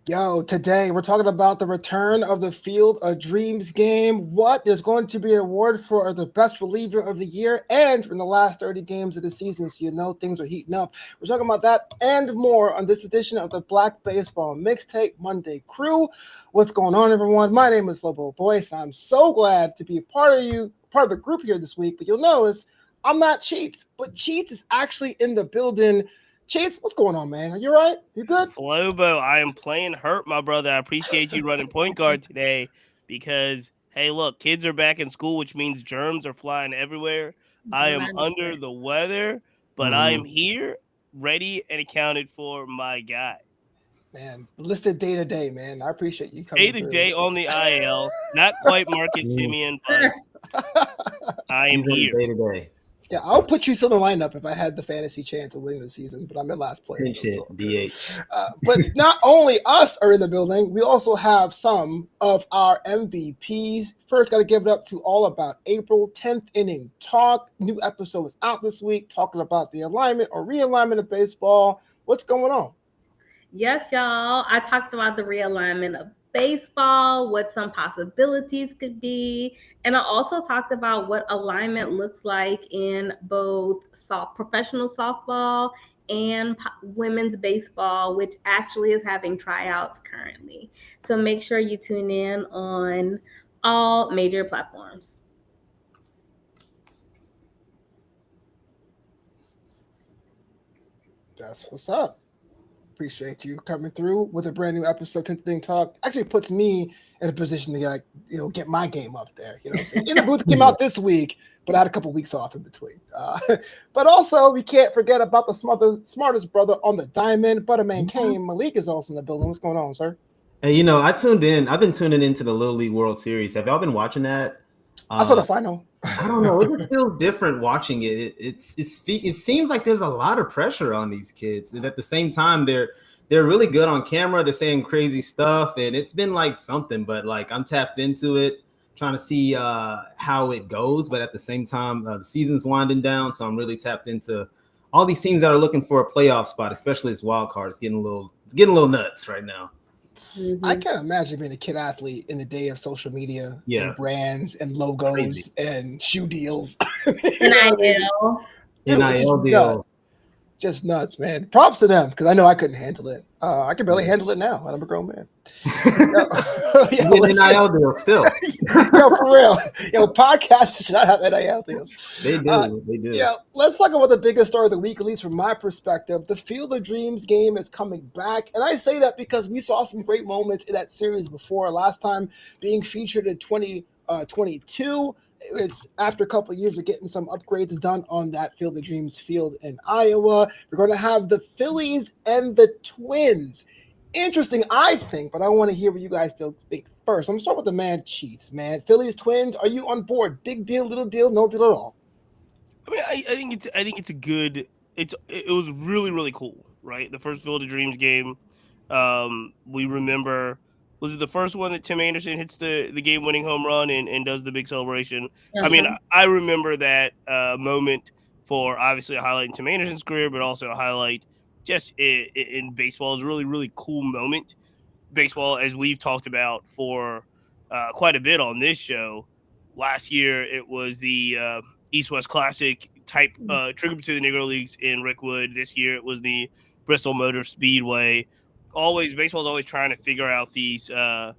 Yo, today we're talking about the return of the Field of Dreams game. What? There's going to be an award for the best reliever of the year and in the last 30 games of the season, so you know things are heating up. We're talking about that and more on this edition of the Black Baseball Mixtape Monday crew. What's going on, everyone? My name is Flobo Boyce, and I'm so glad to be a part of the group here this week. But you'll notice I'm not Cheats, but Cheats is actually in the building. Cheats, what's going on, man? Are you all right? You good? Flobo, I am playing hurt, my brother. I appreciate you running point guard today because, hey, look, kids are back in school, which means germs are flying everywhere. I am under the weather, but I am here, ready and accounted for, my guy. Man, listed day to day, man. I appreciate you Day coming to through. day on the IL. Not quite Marcus Simeon, but I am He's in here. day to day. Yeah, I'll put you still in the lineup if I had the fantasy chance of winning the season, but I'm in last place. Pinch So it's hit, all good. DH. But not only us are in the building, we also have some of our MVPs. First, got to give it up to All About April, 10th Inning Talk. New episode is out this week talking about the alignment or realignment of baseball. What's going on? Yes, y'all. I talked about the realignment of baseball, what some possibilities could be. And I also talked about what alignment looks like in both professional softball and women's baseball, which actually is having tryouts currently. So make sure you tune in on all major platforms. That's what's up. Appreciate you coming through with a brand new episode. 10th Thing Talk actually puts me in a position to get my game up there. You know what I'm saying? In the Booth came out this week, but I had a couple weeks off in between. But also, we can't forget about the smartest brother on the diamond, Butterman Kane. Malik is also in the building. What's going on, sir? Hey, I tuned in. I've been tuning into the Little League World Series. Have y'all been watching that? I saw the final. I don't know. It just feels different watching it. It seems like there's a lot of pressure on these kids, and at the same time, they're really good on camera. They're saying crazy stuff, and it's been like something. But like I'm tapped into it, trying to see how it goes. But at the same time, the season's winding down, so I'm really tapped into all these teams that are looking for a playoff spot, especially this wild card. It's getting a little nuts right now. Mm-hmm. I can't imagine being a kid athlete in the day of social media and brands and logos and shoe deals. NIL. NIL deal. Just nuts, man. Props to them because I know I couldn't handle it. I can barely handle it now. I'm a grown man. NIL deal still. For real. Podcasts should not have NIL deals. They do. They do. Yeah, let's talk about the biggest story of the week, at least from my perspective. The Field of Dreams game is coming back. And I say that because we saw some great moments in that series before. Last time being featured in 2022. It's after a couple of years of getting some upgrades done on that Field of Dreams field in Iowa. We're going to have the Phillies and the Twins. Interesting, I think, but I want to hear what you guys think first. I'm going to start with the man Cheats, man. Phillies, Twins, are you on board? Big deal, little deal, no deal at all? I mean, I think it's a good. It was really really cool, right? The first Field of Dreams game. We remember. Was it the first one that Tim Anderson hits the game-winning home run and does the big celebration? I mean, I remember that moment for obviously a highlight in Tim Anderson's career, but also a highlight just in baseball. It's a really, really cool moment. Baseball, as we've talked about for quite a bit on this show, last year it was the East-West Classic type tribute to the Negro Leagues in Rickwood. This year it was the Bristol Motor Speedway. Baseball's always trying to figure out these kind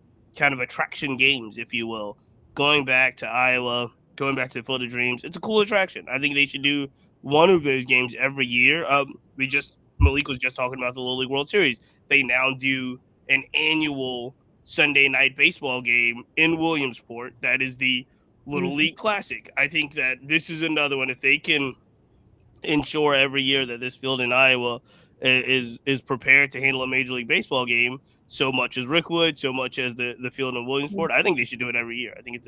of attraction games, if you will. Going back to Iowa, going back to the Field of Dreams, it's a cool attraction. I think they should do one of those games every year. Malik was just talking about the Little League World Series. They now do an annual Sunday night baseball game in Williamsport. That is the Little League Classic. I think that this is another one. If they can ensure every year that this field in Iowa is prepared to handle a Major League Baseball game, so much as Rickwood, so much as the field in Williamsport, I think they should do it every year. I think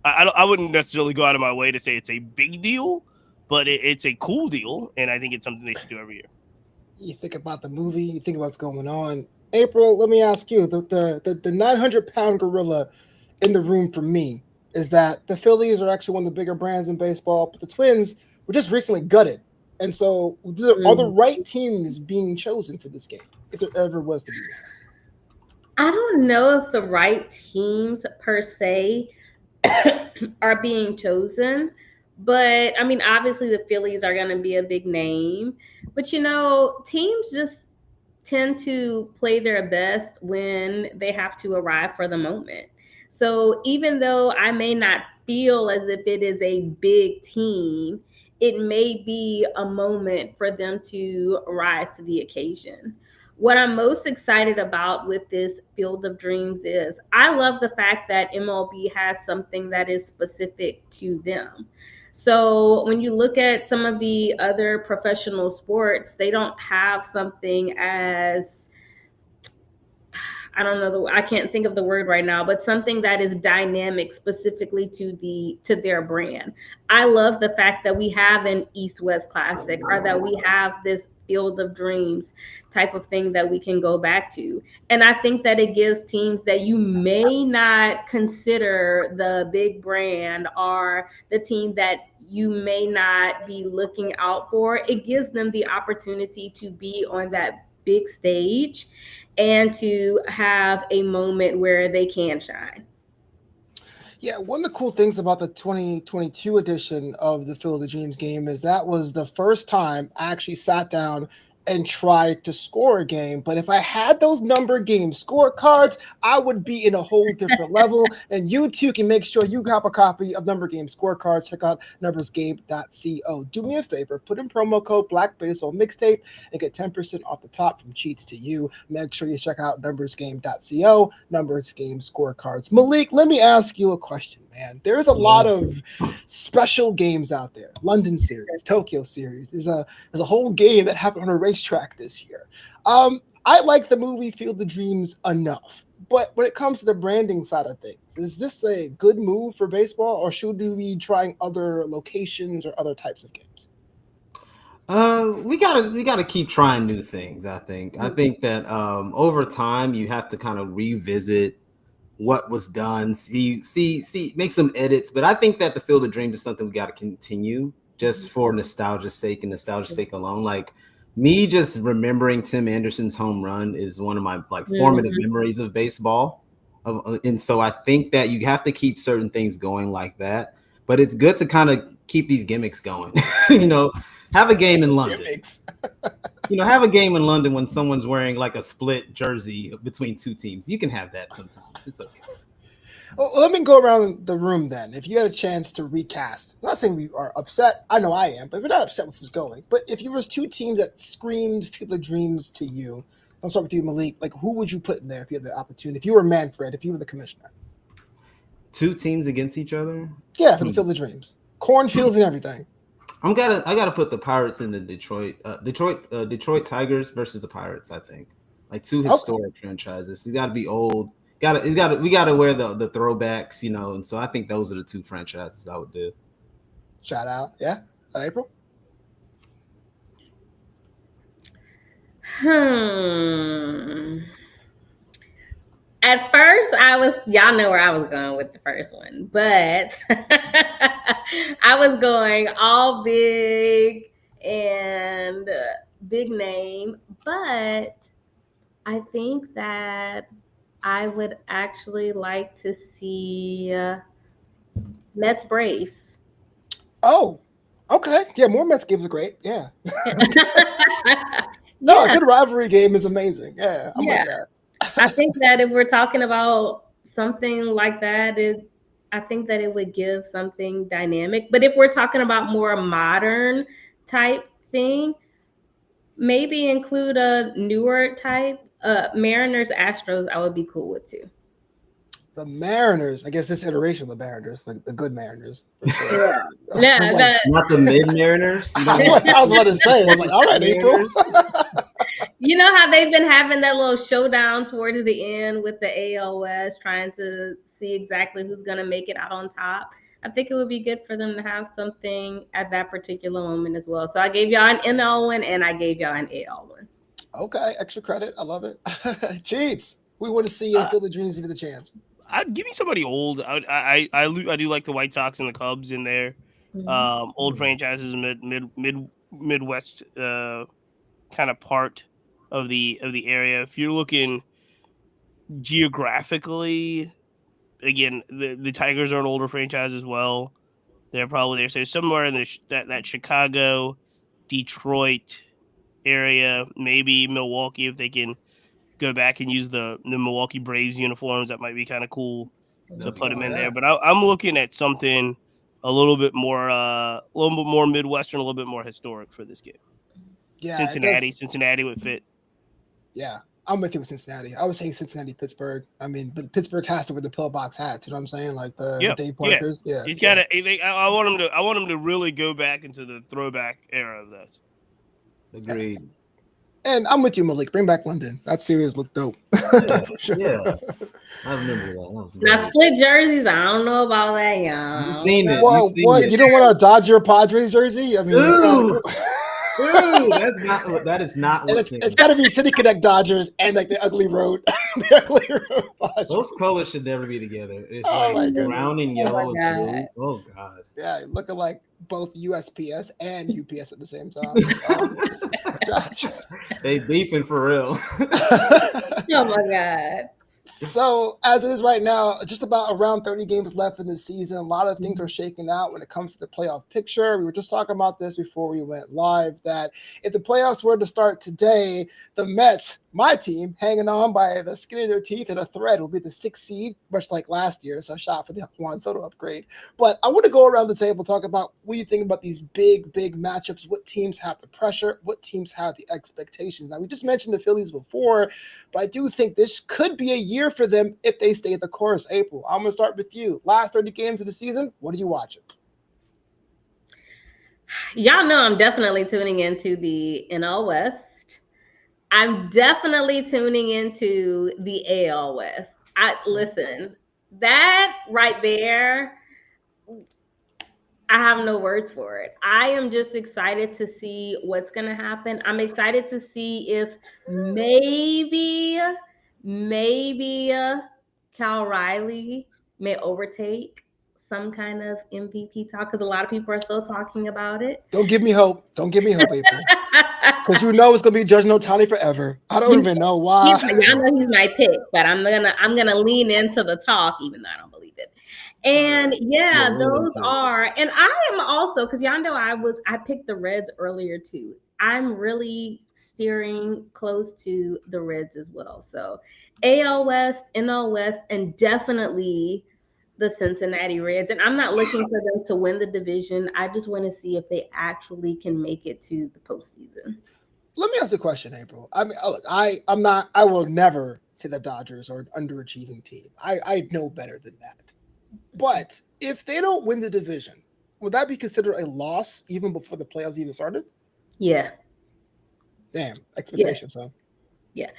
I wouldn't necessarily go out of my way to say it's a big deal, but it's a cool deal, and I think it's something they should do every year. You think about the movie, you think about what's going on. April, let me ask you, the 900-pound gorilla in the room for me is that the Phillies are actually one of the bigger brands in baseball, but the Twins were just recently gutted. And so are the right teams being chosen for this game, if there ever was to be one? I don't know if the right teams per se are being chosen. But I mean, obviously the Phillies are going to be a big name. But teams just tend to play their best when they have to arrive for the moment. So even though I may not feel as if it is a big team, it may be a moment for them to rise to the occasion. What I'm most excited about with this Field of Dreams is I love the fact that MLB has something that is specific to them. So when you look at some of the other professional sports, they don't have something as I don't know I can't think of the word right now, but something that is dynamic specifically to their brand. I love the fact that we have an East West Classic or that we have this Field of Dreams type of thing that we can go back to. And I think that it gives teams that you may not consider the big brand or the team that you may not be looking out for, it gives them the opportunity to be on that big stage and to have a moment where they can shine. Yeah, one of the cool things about the 2022 edition of the Field of Dreams game is that was the first time I actually sat down and tried to score a game. But if I had those number game scorecards, I would be in a whole different level. And you too can make sure you have a copy of number game scorecards. Check out numbersgame.co. Do me a favor, put in promo code Black Baseball Mixtape and get 10% off the top from Cheats to You. Make sure you check out numbersgame.co, numbers game scorecards. Malik, let me ask you a question, man. There's a lot of special games out there. London series, Tokyo series. There's a whole game that happened on a racetrack this year. I like the movie Field of Dreams enough, but when it comes to the branding side of things, is this a good move for baseball, or should we be trying other locations or other types of games? We gotta keep trying new things. I think that over time you have to kind of revisit what was done, see, make some edits. But I think that the Field of Dreams is something we got to continue just for nostalgia's sake and nostalgia's sake alone. Like me just remembering Tim Anderson's home run is one of my formative memories of baseball. And so I think that you have to keep certain things going like that. But it's good to kind of keep these gimmicks going. Have a game in London. Have a game in London when someone's wearing like a split jersey between two teams. You can have that sometimes. It's okay. Well, let me go around the room then. If you had a chance to recast, I'm not saying we are upset. I know I am, but we're not upset with who's going. But if you was two teams that screamed Field of Dreams to you, I'll start with you, Malik. Like, who would you put in there if you had the opportunity? If you were Manfred, if you were the commissioner. Two teams against each other? Yeah, for the Field of Dreams. Cornfields and everything. I gotta put the Pirates in the Detroit Tigers versus the Pirates. I think like two historic franchises. It's got to be old. We gotta wear the throwbacks, and so I think those are the two franchises I would do. Shout out, yeah, April. At first, y'all know where I was going with the first one, but I was going all big and big name, but I think that I would actually like to see Mets Braves. Oh, okay. Yeah, more Mets games are great. Yeah. No, a good rivalry game is amazing. Yeah, I'm like that. I think that if we're talking about something like that, I think that it would give something dynamic. But if we're talking about more modern type thing, maybe include a newer type. Mariners, Astros, I would be cool with too. The Mariners, I guess this iteration of the Mariners, like the good Mariners. Yeah. Not the mid Mariners. That's what I was about to say. I was like, all right, April. You know how they've been having that little showdown towards the end with the AL West, trying to see exactly who's going to make it out on top. I think it would be good for them to have something at that particular moment as well. So I gave y'all an NL one and I gave y'all an AL one. Okay, extra credit. I love it. Cheats. We want to see you in Field of Dreams give it a chance. I'd give me somebody old. I do like the White Sox and the Cubs in there. Old franchises, Midwest kind of part of the area. If you're looking, geographically, again, the Tigers are an older franchise as well. They're probably there. So somewhere in that Chicago, Detroit area, maybe Milwaukee, if they can go back and use the Milwaukee Braves uniforms, that might be kind of cool to put them in there. But I'm looking at something a little bit more Midwestern, a little bit more historic for this game. Yeah, Cincinnati would fit. Yeah, I'm with you with Cincinnati. I was saying Cincinnati, Pittsburgh. I mean, but Pittsburgh has to wear the pillbox hats. You know what I'm saying? Like the Dave Parkers. Yeah, he's got to. I want him to really go back into the throwback era of this. Agreed. And I'm with you, Malik. Bring back London. That series looked dope. Yeah, for sure. Yeah. I remember that. Now split jerseys. I don't know about that, y'all. You've seen it. Well, what? You don't want our Dodger Padres jersey? I mean, Ooh, that is not. It's got to be City Connect Dodgers and like the ugly road. Those colors should never be together. It's like brown and yellow and blue. Oh God. Yeah, looking like both USPS and UPS at the same time. They beefing for real. Oh my God. So as it is right now, just about around 30 games left in the season. A lot of things are shaking out when it comes to the playoff picture. We were just talking about this before we went live, that if the playoffs were to start today, the Mets, my team, hanging on by the skin of their teeth and a thread, will be the 6th seed, much like last year. So shot for the Juan Soto upgrade. But I want to go around the table, talk about what you think about these big matchups, what teams have the pressure, what teams have the expectations. Now, we just mentioned the Phillies before, but I do think this could be a year for them if they stay the course. April, I'm going to start with you. Last 30 games of the season, what are you watching? Y'all know I'm definitely tuning into the NL West. I'm definitely tuning into the AL West. Listen, that right there, I have no words for it. I am just excited to see what's going to happen. I'm excited to see if maybe Cal Riley may overtake some kind of MVP talk, because a lot of people are still talking about it. Don't give me hope, April. Because you know it's gonna be Judge Ohtani forever. I don't even know why. Y'all know he's my pick, but I'm gonna lean into the talk, even though I don't believe it. And those are, and I am also, because y'all know I picked the Reds earlier too. I'm really steering close to the Reds as well. So AL West, NL West, and definitely the Cincinnati Reds. And I'm not looking for them to win the division. I just want to see if they actually can make it to the postseason. Let me ask a question, April. I mean, look, I will never say the Dodgers are an underachieving team. I know better than that. But if they don't win the division, would that be considered a loss even before the playoffs even started? Yeah. Damn, expectations, huh? Yeah.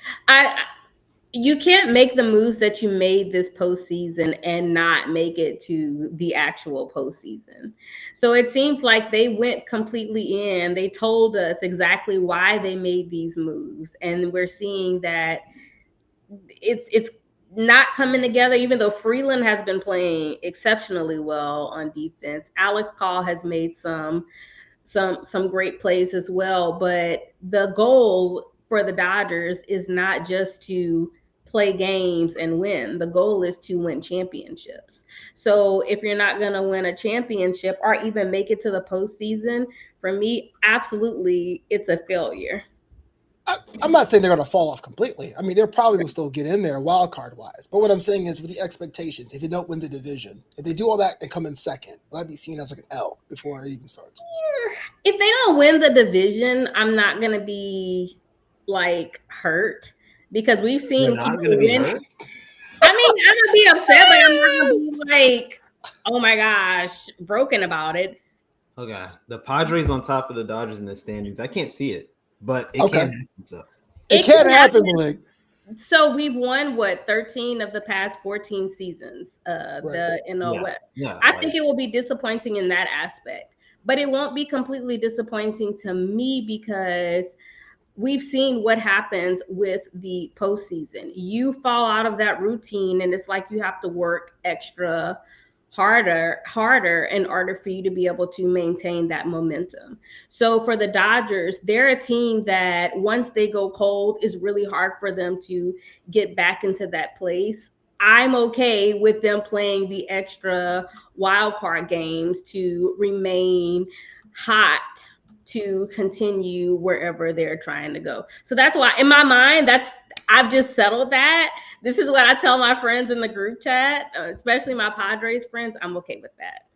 You can't make the moves that you made this postseason and not make it to the actual postseason. So it seems like they went completely in. They told us exactly why they made these moves. And we're seeing that it's not coming together, even though Freeland has been playing exceptionally well on defense. Alex Call has made some great plays as well. But the goal for the Dodgers is not just to play games and win. The goal is to win championships. So if you're not going to win a championship or even make it to the postseason, for me, absolutely, it's a failure. I'm not saying they're going to fall off completely. I mean, they probably will still get in there wild card wise. But what I'm saying is, with the expectations, if you don't win the division, if they do all that and come in second, will that be seen as like an L before it even starts? If they don't win the division, I'm not going to be like hurt, because we've seen people win. I mean, I'm going to be upset, but I'm not going to be like, oh my gosh, broken about it. Okay. The Padres on top of the Dodgers in the standings. I can't see it. But it can happen. So. It can happen, Malik. So we've won 13 of the past 14 seasons of the NL West. Yeah, I think it will be disappointing in that aspect, but it won't be completely disappointing to me, because we've seen what happens with the postseason. You fall out of that routine, and it's like you have to work extra harder in order for you to be able to maintain that momentum. So for the Dodgers, they're a team that once they go cold, is really hard for them to get back into that place. I'm okay with them playing the extra wild card games to remain hot, to continue wherever they're trying to go. So that's why in my mind, I've just settled that. This is what I tell my friends in the group chat, especially my Padres friends. I'm okay with that.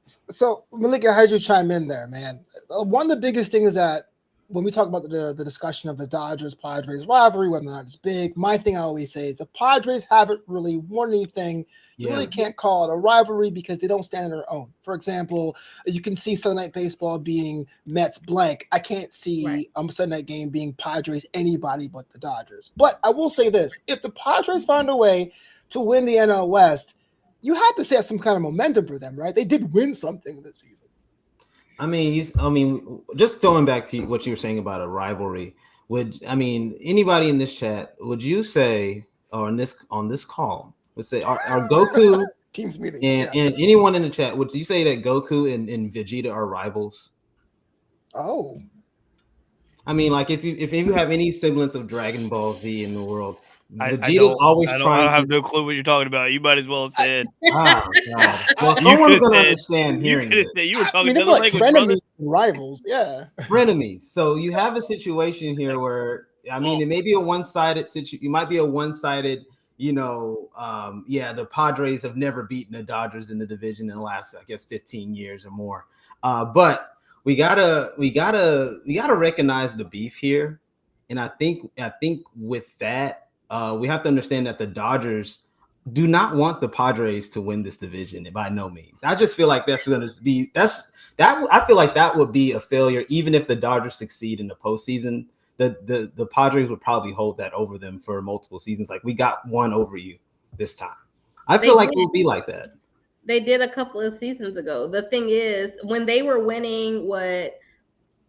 So, Malik, I heard you chime in there, man. One of the biggest things that when we talk about the discussion of the Dodgers Padres rivalry, whether or not it's big, my thing I always say is the Padres haven't really won anything. You really can't call it a rivalry because they don't stand on their own. For example, you can see Sunday Night Baseball being Mets blank. I can't see Sunday Night game being Padres anybody but the Dodgers. But I will say this: if the Padres find a way to win the NL West, you had to set some kind of momentum for them, right? They did win something this season. I mean, just going back to what you were saying about a rivalry, anybody in this chat, would you say, or on this call, would say, are Goku teams meeting and anyone in the chat, would you say that Goku and Vegeta are rivals? Oh, I mean, like if you have any semblance of Dragon Ball Z in the world, Vegeta's always trying. I don't have no clue what you're talking about. You might as well have said. God. Well, someone's gonna understand hearing this. You were talking they're like frenemies, rivals, frenemies. So you have a situation here where it may be a one-sided situation. You might be a one-sided. The Padres have never beaten the Dodgers in the division in the last, I guess, 15 years or more. But we gotta recognize the beef here, and I think with that. We have to understand that the Dodgers do not want the Padres to win this division by no means. I just feel like I feel like that would be a failure, even if the Dodgers succeed in the postseason. The Padres would probably hold that over them for multiple seasons. Like, we got one over you this time. I feel like it will be like that. They did a couple of seasons ago. The thing is, when they were winning,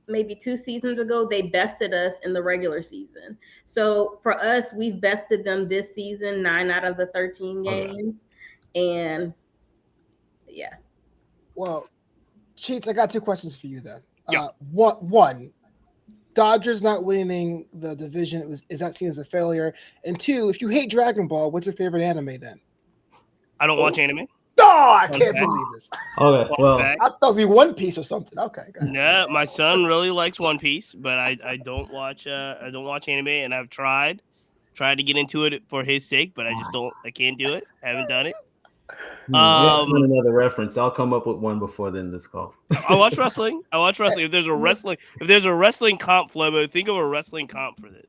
maybe 2 seasons ago, they bested us in the regular season. So for us, we've bested them this season, 9 out of the 13 games. And yeah. Well, Cheats, I got 2 questions for you then. One, Dodgers not winning the division, is that seen as a failure? And 2, if you hate Dragon Ball, what's your favorite anime then? I don't watch anime. Oh, I can't believe this. Okay, well, I thought it was be One Piece or something. Okay. No, my son really likes One Piece, but I don't watch anime, and I've tried to get into it for his sake, but I can't do it. I haven't done it. Another reference. I'll come up with one before the end of this call. I watch wrestling. If there's a wrestling comp, Flobo, think of a wrestling comp for this.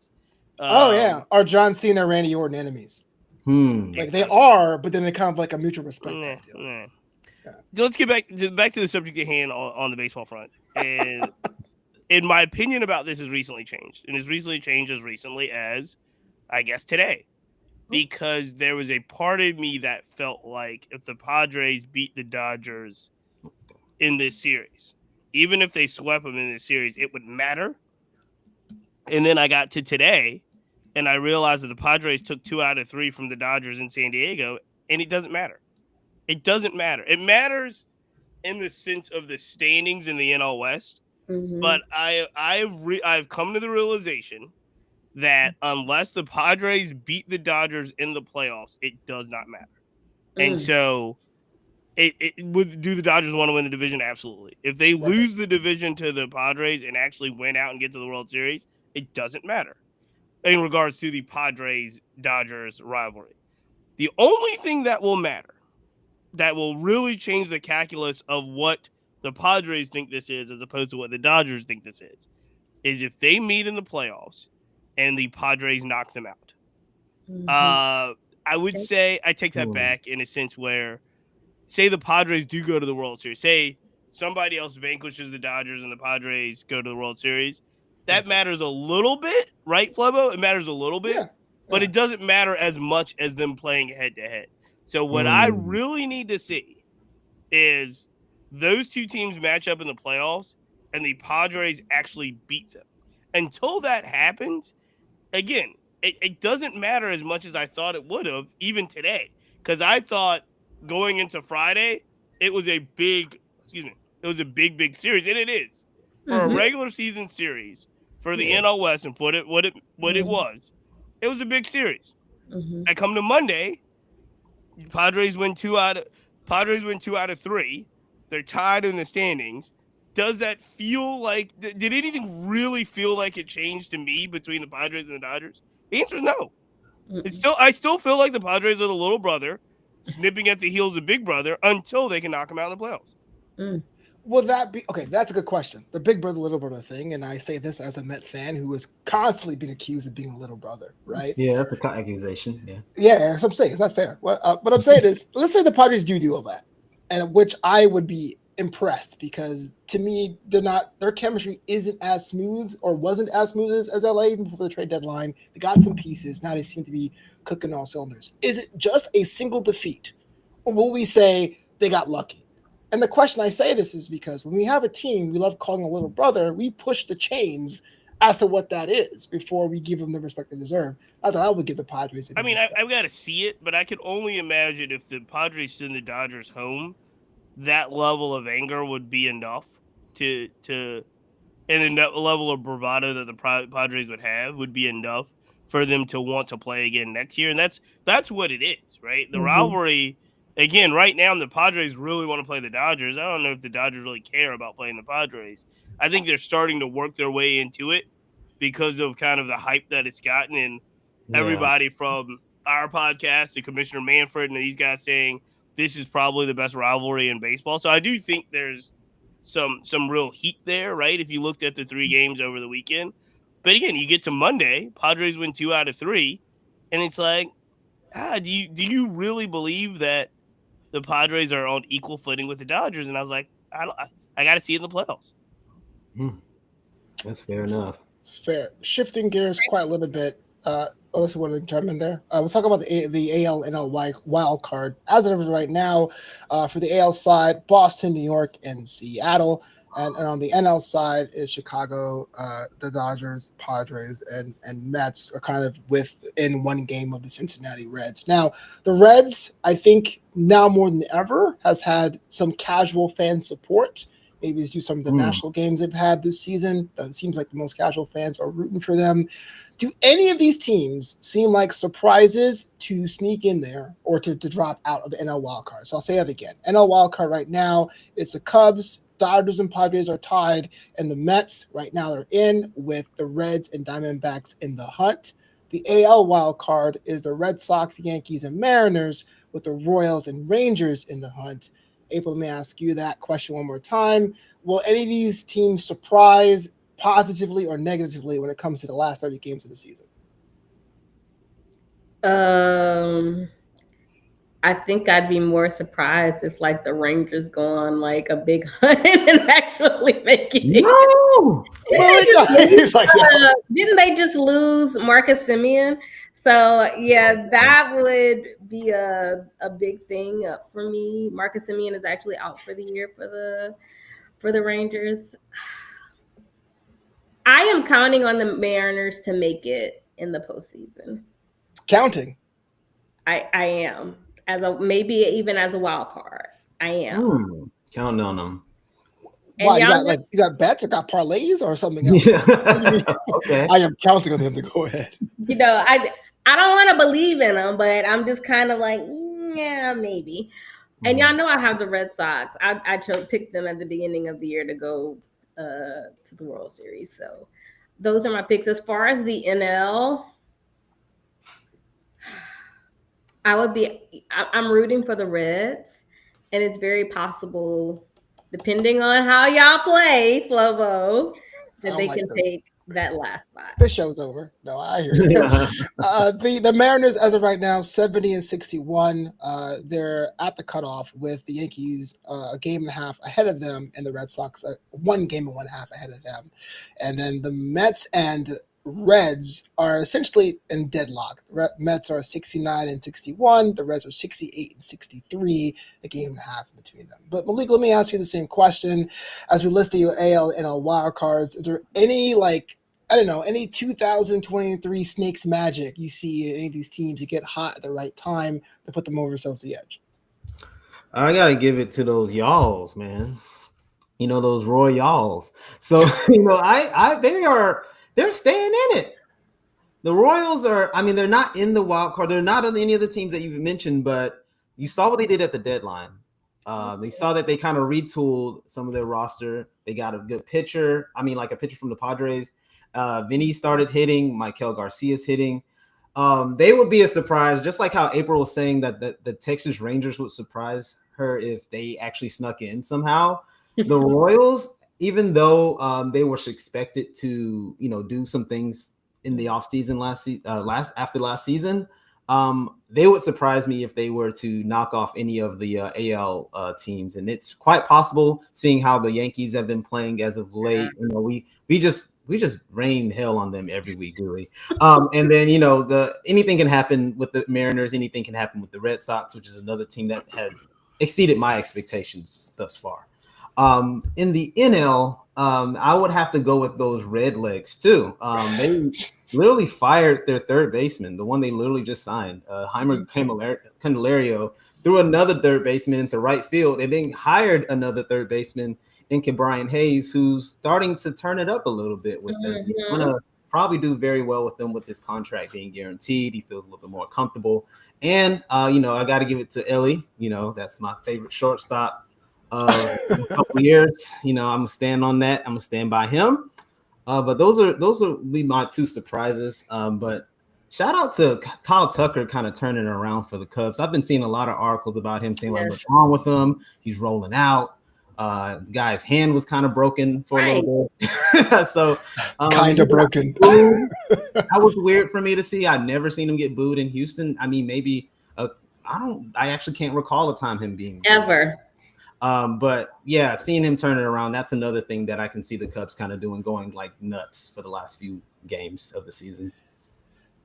Are John Cena, Randy Orton enemies? Like they are, but then they're kind of like a mutual respect. Let's get back to the subject at hand on the baseball front. And in my opinion about this has recently changed. And has recently changed as recently as, I guess, today. Because there was a part of me that felt like if the Padres beat the Dodgers in this series, even if they swept them in this series, it would matter. And then I got to today, and I realized that the Padres took 2 out of 3 from the Dodgers in San Diego, and it doesn't matter. It doesn't matter. It matters in the sense of the standings in the NL West, but I've come to the realization that unless the Padres beat the Dodgers in the playoffs, it does not matter. And so, do the Dodgers want to win the division? Absolutely. If they lose the division to the Padres and actually win out and get to the World Series, it doesn't matter in regards to the Padres-Dodgers rivalry. The only thing that will matter, that will really change the calculus of what the Padres think this is as opposed to what the Dodgers think this is if they meet in the playoffs and the Padres knock them out. I would say I take that back in a sense where, say the Padres do go to the World Series. Say somebody else vanquishes the Dodgers and the Padres go to the World Series. That matters a little bit, right, Flobo? It matters a little bit, but it doesn't matter as much as them playing head-to-head. So what I really need to see is those 2 teams match up in the playoffs and the Padres actually beat them. Until that happens, again, it doesn't matter as much as I thought it would have, even today. Because I thought going into Friday, it was a big series, and it is for a regular season series for the NL West and for what it was. It was a big series. I come to Monday, Padres win two out of three. They're tied in the standings. Does that feel like? Did anything really feel like it changed to me between the Padres and the Dodgers? The answer is no. I still feel like the Padres are the little brother, snipping at the heels of Big Brother until they can knock him out in the playoffs. Will that be okay? That's a good question. The big brother, little brother thing, and I say this as a Met fan who has constantly been accused of being a little brother, right? Yeah, that's a accusation. Yeah, that's what I'm saying. It's not fair. What I'm saying is, let's say the Padres do all that, and which I would be impressed because to me, their chemistry isn't as smooth or wasn't as smooth as LA even before the trade deadline. They got some pieces. Now they seem to be cooking all cylinders. Is it just a single defeat, or will we say they got lucky? And the question I say this is because when we have a team we love calling a little brother, we push the chains as to what that is before we give them the respect they deserve. Not that I would give the Padres. I mean, I've got to see it, but I can only imagine if the Padres send the Dodgers home, that level of anger would be enough and then that level of bravado that the Padres would have would be enough for them to want to play again next year. And that's what it is, right? The rivalry. Again, right now, the Padres really want to play the Dodgers. I don't know if the Dodgers really care about playing the Padres. I think they're starting to work their way into it because of kind of the hype that it's gotten. And everybody from our podcast to Commissioner Manfred and these guys saying this is probably the best rivalry in baseball. So I do think there's some real heat there, right? If you looked at the 3 games over the weekend. But again, you get to Monday, Padres win 2 out of 3. And it's like, do you really believe that the Padres are on equal footing with the Dodgers? And I was like, I got to see it in the playoffs. That's fair enough. It's fair. Shifting gears quite a little bit. Alyssa, want to jump in there? Let's talk about the AL NL wild card. As of right now, for the AL side, Boston, New York, and Seattle. And on the NL side is Chicago, the Dodgers, Padres, and Mets are kind of within one game of the Cincinnati Reds. Now, the Reds, I think now more than ever, has had some casual fan support. Maybe it's due to some of the national games they've had this season. It seems like the most casual fans are rooting for them. Do any of these teams seem like surprises to sneak in there or to drop out of the NL wildcard? So I'll say that again. NL wildcard right now, it's the Cubs, Dodgers and Padres are tied, and the Mets right now are in with the Reds and Diamondbacks in the hunt. The AL wild card is the Red Sox, Yankees, and Mariners with the Royals and Rangers in the hunt. April, let me ask you that question one more time. Will any of these teams surprise positively or negatively when it comes to the last 30 games of the season? I think I'd be more surprised if like the Rangers go on like a big hunt and actually make it. No! Didn't they just lose Marcus Semien? So yeah, that would be a big thing for me. Marcus Semien is actually out for the year for the Rangers. I am counting on the Mariners to make it in the postseason. Counting. I am. Maybe even as a wild card. I am. Counting on them. Wow, you got bets or got parlays or something else? Okay. I am counting on them to go ahead. You know, I don't want to believe in them, but I'm just kind of like, yeah, maybe. And y'all know I have the Red Sox. I picked them at the beginning of the year to go to the World Series. So those are my picks. As far as the NL, I'm rooting for the Reds, and it's very possible, depending on how y'all play, Flobo, that they can take that last spot. This show's over. No, I hear you. The Mariners, as of right now, 70-61. They're at the cutoff with the Yankees a game and a half ahead of them, and the Red Sox 1 game and 1/2 ahead of them. And then the Mets and Reds are essentially in deadlock. The Mets are 69-61. The Reds are 68-63, a game and a half between them. But Malik, let me ask you the same question. As we list the AL and NL wild cards, is there any any 2023 Snakes magic you see in any of these teams to get hot at the right time to put them over themselves the edge? I gotta give it to those y'alls, man. Those Royals. So they're staying in it. The Royals are. I mean, they're not in the wild card. They're not on any of the teams that you've mentioned, but you saw what they did at the deadline. They saw that they kind of retooled some of their roster. They got a good pitcher. I mean, like a pitcher from the Padres. Vinny started hitting. Michael Garcia's hitting. They would be a surprise, just like how April was saying that the Texas Rangers would surprise her if they actually snuck in somehow. The Royals, even though they were expected to, do some things in the offseason after last season, they would surprise me if they were to knock off any of the AL teams, and it's quite possible, seeing how the Yankees have been playing as of late. We just rain hell on them every week, really. And then anything can happen with the Mariners, anything can happen with the Red Sox, which is another team that has exceeded my expectations thus far. In the NL, I would have to go with those Redlegs too. They literally fired their third baseman, the one they literally just signed, Heimer Candelario, threw another third baseman into right field, and then hired another third baseman in Brian Hayes, who's starting to turn it up a little bit with them. He's going to probably do very well with them with his contract being guaranteed. He feels a little bit more comfortable. And, I got to give it to Ellie. That's my favorite shortstop a couple years. I'm going to stand on that. I'm going to stand by him. But those are be my two surprises. But shout out to Kyle Tucker kind of turning it around for the Cubs. I've been seeing a lot of articles about him saying like what's wrong with him. He's rolling out. The guy's hand was kind of broken for a little bit. So kind of broken. That was weird for me to see. I've never seen him get booed in Houston. I mean, maybe I actually can't recall a time him being ever. But yeah, seeing him turn it around, that's another thing that I can see the Cubs kind of doing, going like nuts for the last few games of the season.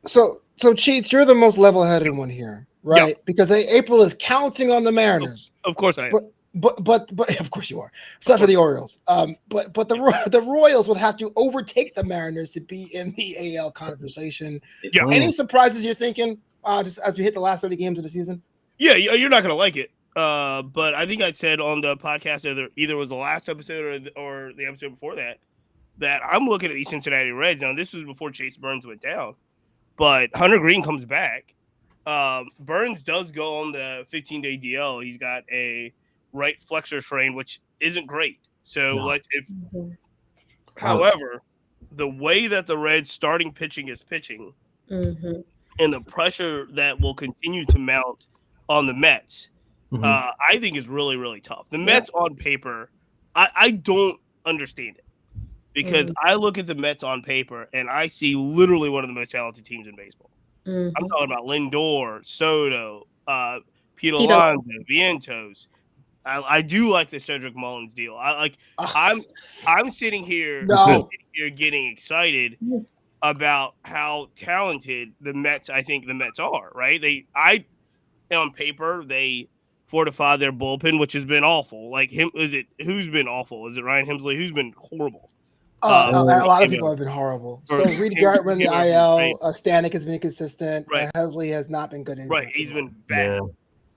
So Cheats, you're the most level-headed one here, right? Yep. Because April is counting on the Mariners. Of course I am. But of course you are. Except for the Orioles. But the Royals would have to overtake the Mariners to be in the AL conversation. Yeah. Any surprises you're thinking just as we hit the last 30 games of the season? Yeah, you're not gonna like it. But I think I said on the podcast either was the last episode or the episode before that I'm looking at these Cincinnati Reds. Now this was before Chase Burns went down, but Hunter Green comes back. Burns does go on the 15-day DL. He's got a right flexor strain, which isn't great. So however, the way that the Reds starting pitching is pitching, and the pressure that will continue to mount on the Mets, I think is really, really tough. The Mets on paper, I don't understand it because I look at the Mets on paper and I see literally one of the most talented teams in baseball. I'm talking about Lindor, Soto, Pete Alonso, Vientos. I do like the Cedric Mullins deal. I'm sitting here, getting excited about how talented the Mets. I think the Mets are, right. On paper they fortified their bullpen, which has been awful. Like who's been awful? Is it Ryan Hemsley? Who's been horrible? A lot of people have been horrible. So Reed Garrett went the IL. Stanek has been consistent. Right. Hesley has not been good. Right, he's been bad. Yeah.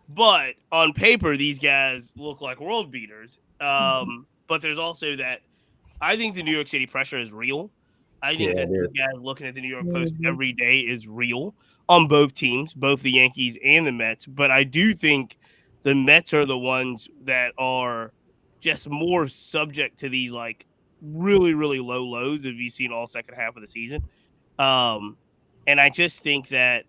But on paper, these guys look like world beaters. But there's also that I think the New York City pressure is real. I think that these guys looking at the New York Post every day is real on both teams, both the Yankees and the Mets. But I do think the Mets are the ones that are just more subject to these like really, really low lows that you've seen all second half of the season. And I just think that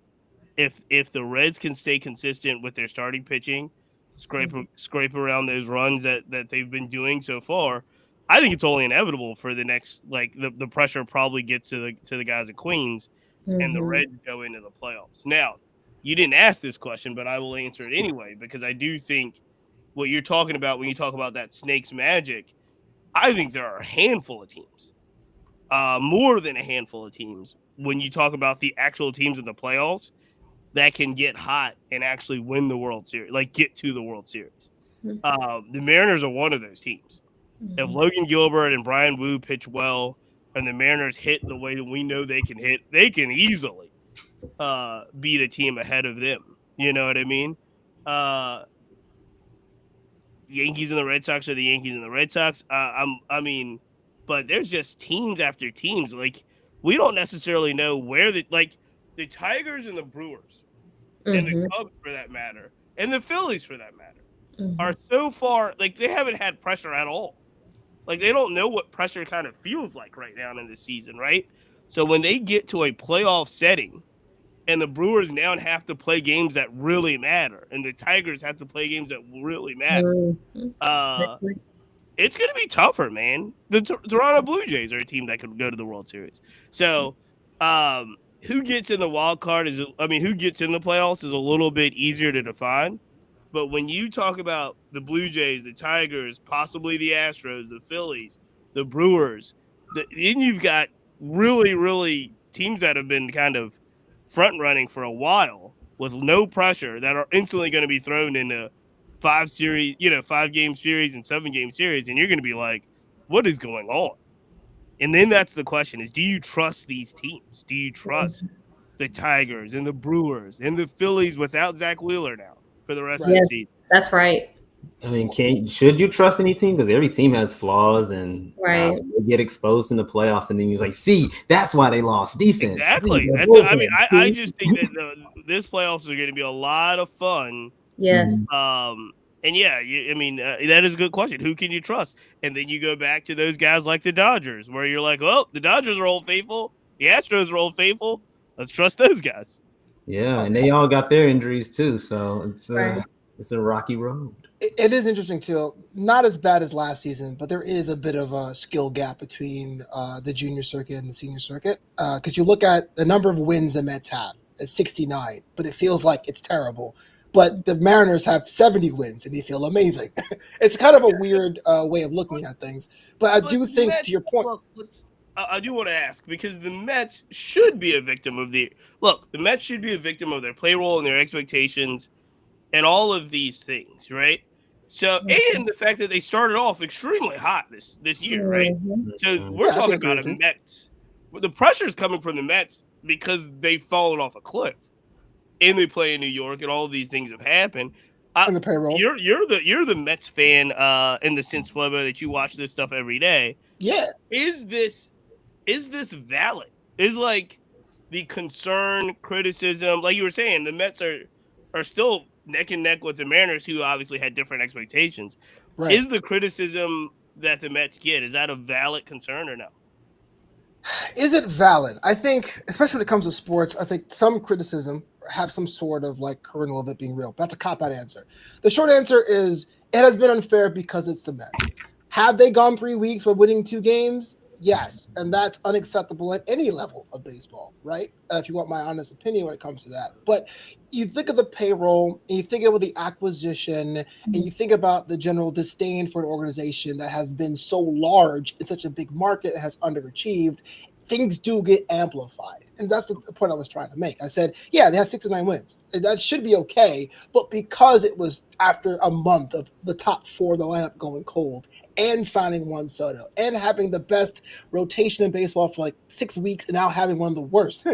if the Reds can stay consistent with their starting pitching, scrape around those runs that they've been doing so far, I think it's only inevitable for the next, like the pressure probably gets to the guys at Queens and the Reds go into the playoffs. Now, you didn't ask this question, but I will answer it anyway, because I do think what you're talking about when you talk about that snake's magic, I think there are a handful of teams, more than a handful of teams, when you talk about the actual teams in the playoffs that can get hot and actually win the World Series, like get to the World Series. The Mariners are one of those teams. If Logan Gilbert and Brian Wu pitch well and the Mariners hit the way that we know they can hit, they can easily beat a team ahead of them. You know what I mean? Yankees and the Red Sox are the Yankees and the Red Sox. But there's just teams after teams. Like, we don't necessarily know where the Tigers and the Brewers and the Cubs for that matter, and the Phillies for that matter, are so far, like, they haven't had pressure at all. Like, they don't know what pressure kind of feels like right now in this season, right? So when they get to a playoff setting and the Brewers now have to play games that really matter, and the Tigers have to play games that really matter, it's going to be tougher, man. The Toronto Blue Jays are a team that could go to the World Series. So who gets in the wild card who gets in the playoffs is a little bit easier to define. But when you talk about the Blue Jays, the Tigers, possibly the Astros, the Phillies, the Brewers, then you've got really, really teams that have been kind of front running for a while with no pressure that are instantly going to be thrown into 5-game series and 7-game series. And you're going to be like, what is going on? And then that's the question is, do you trust these teams? Do you trust the Tigers and the Brewers and the Phillies without Zach Wheeler now for the rest of the season? That's right. I mean, should you trust any team? Because every team has flaws, and they get exposed in the playoffs, and then you're like, see, that's why they lost defense. Exactly. I just think that this playoffs are going to be a lot of fun. Yes. And that is a good question. Who can you trust? And then you go back to those guys like the Dodgers, where you're like, well, the Dodgers are Old Faithful, the Astros are Old Faithful. Let's trust those guys. Yeah, and they all got their injuries too, so it's a rocky road. It is interesting too. Not as bad as last season, but there is a bit of a skill gap between the junior circuit and the senior circuit. Because you look at the number of wins the Mets have, it's 69, but it feels like it's terrible. But the Mariners have 70 wins, and they feel amazing. It's kind of a weird way of looking at things. But I do think, to your point... I do want to ask, because the Mets should be a victim of the Mets should be a victim of their payroll and their expectations and all of these things, right? So, and the fact that they started off extremely hot this year, right? So we're talking about a Mets. The pressure is coming from the Mets because they've fallen off a cliff, and they play in New York, and all of these things have happened. And the payroll. You're the Mets fan in the sense, Flobo, that you watch this stuff every day. Yeah. Is this valid? Is like the concern, criticism, like you were saying, the Mets are still neck and neck with the Mariners, who obviously had different expectations. Right. Is the criticism that the Mets get, is that a valid concern or no? Is it valid? I think, especially when it comes to sports, I think some criticism have some sort of like kernel of it being real. That's a cop-out answer. The short answer is it has been unfair because it's the Mets. Have they gone 3 weeks by winning 2 games? Yes, and that's unacceptable at any level of baseball, right? If you want my honest opinion when it comes to that. But you think of the payroll, and you think about the acquisition, and you think about the general disdain for an organization that has been so large in such a big market and has underachieved, things do get amplified. And that's the point I was trying to make. I said, yeah, they have 69 wins. That should be okay. But because it was after a month of the top 4 of the lineup going cold and signing Juan Soto and having the best rotation in baseball for like 6 weeks and now having one of the worst,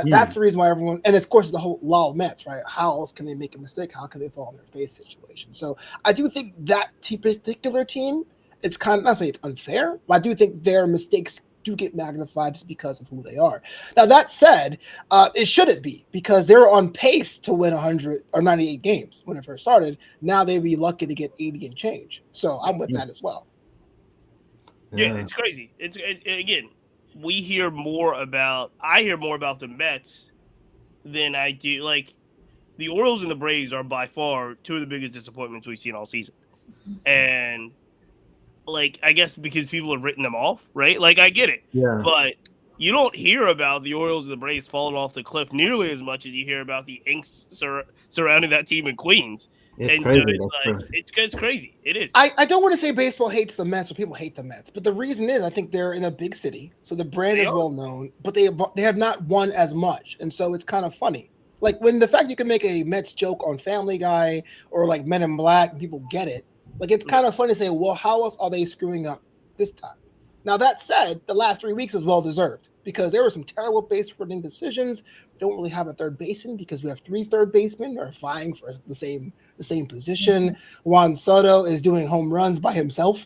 that's the reason why everyone, and of course the whole law of Mets, right? How else can they make a mistake? How can they fall on their face situation? So I do think that particular team, it's kind of, not saying it's unfair, but I do think their mistakes do get magnified just because of who they are. Now, that said, it shouldn't be, because they were on pace to win 100 or 98 games when it first started. Now they'd be lucky to get 80 and change. So I'm with that as well. Yeah, it's crazy. Again, I hear more about the Mets than I do. Like, the Orioles and the Braves are by far 2 of the biggest disappointments we've seen all season. And like, I guess because people have written them off, right? Like, I get it. Yeah. But you don't hear about the Orioles and the Braves falling off the cliff nearly as much as you hear about the angst surrounding that team in Queens. It's crazy. It's crazy. It is. I don't want to say baseball hates the Mets or people hate the Mets, but the reason is I think they're in a big city, so the brand is well known, but they have not won as much. And so it's kind of funny. Like, when the fact you can make a Mets joke on Family Guy or like Men in Black and people get it, like, it's kind of funny to say, well, how else are they screwing up this time? Now, that said, the last 3 weeks was well-deserved. because there were some terrible base running decisions. We don't really have a third baseman because we have 3 third basemen are vying for the same position. Juan Soto is doing home runs by himself,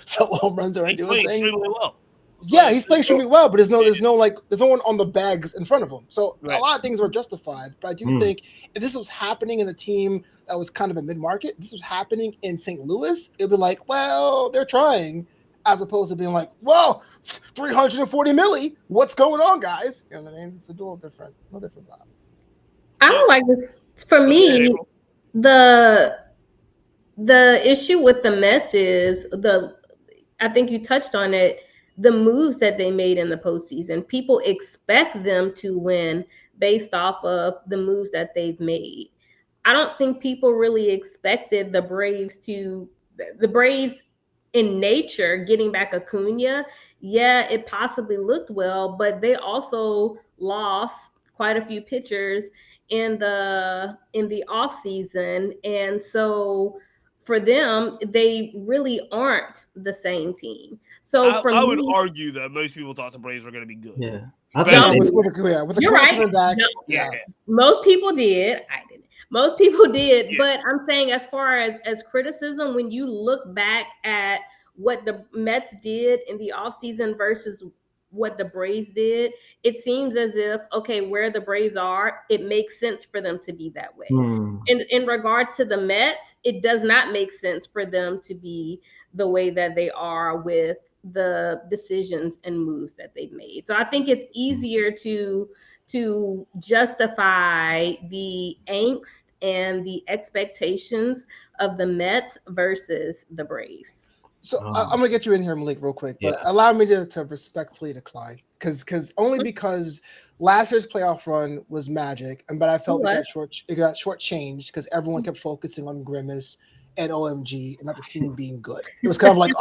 so home runs aren't He's doing playing things. extremely well. Yeah, he's playing extremely well, but there's no one on the bags in front of him. So Right. a lot of things are justified. But I do think if this was happening in a team that was kind of a mid-market, this was happening in St. Louis, it'd be like, well, they're trying, as opposed to being like, well, 340 milli, what's going on, guys? You know what I mean? It's a little different vibe. I don't like this. For me, the issue with the Mets is I think you touched on it, the moves that they made in the postseason. People expect them to win based off of the moves that they've made. I don't think people really expected the Braves in nature getting back Acuna. Yeah, it possibly looked well, but they also lost quite a few pitchers in the off season, and so for them, they really aren't the same team. So for I would me, argue that most people thought the Braves were going to be good. Yeah. With the you're Acuna right. coming back, No, yeah. most people did. I didn't. Most people did, Yeah. but I'm saying as far as criticism, when you look back at what the Mets did in the offseason versus what the Braves did, it seems as if, okay, where the Braves are, it makes sense for them to be that way. And in regards to the Mets, it does not make sense for them to be the way that they are with the decisions and moves that they've made. So I think it's easier to justify the angst and the expectations of the Mets versus the Braves. So I'm gonna get you in here, Malik, real quick, but allow me to respectfully decline, because last year's playoff run was magic, but I felt it got shortchanged because everyone kept focusing on Grimace and OMG and not the team being good. It was kind of like,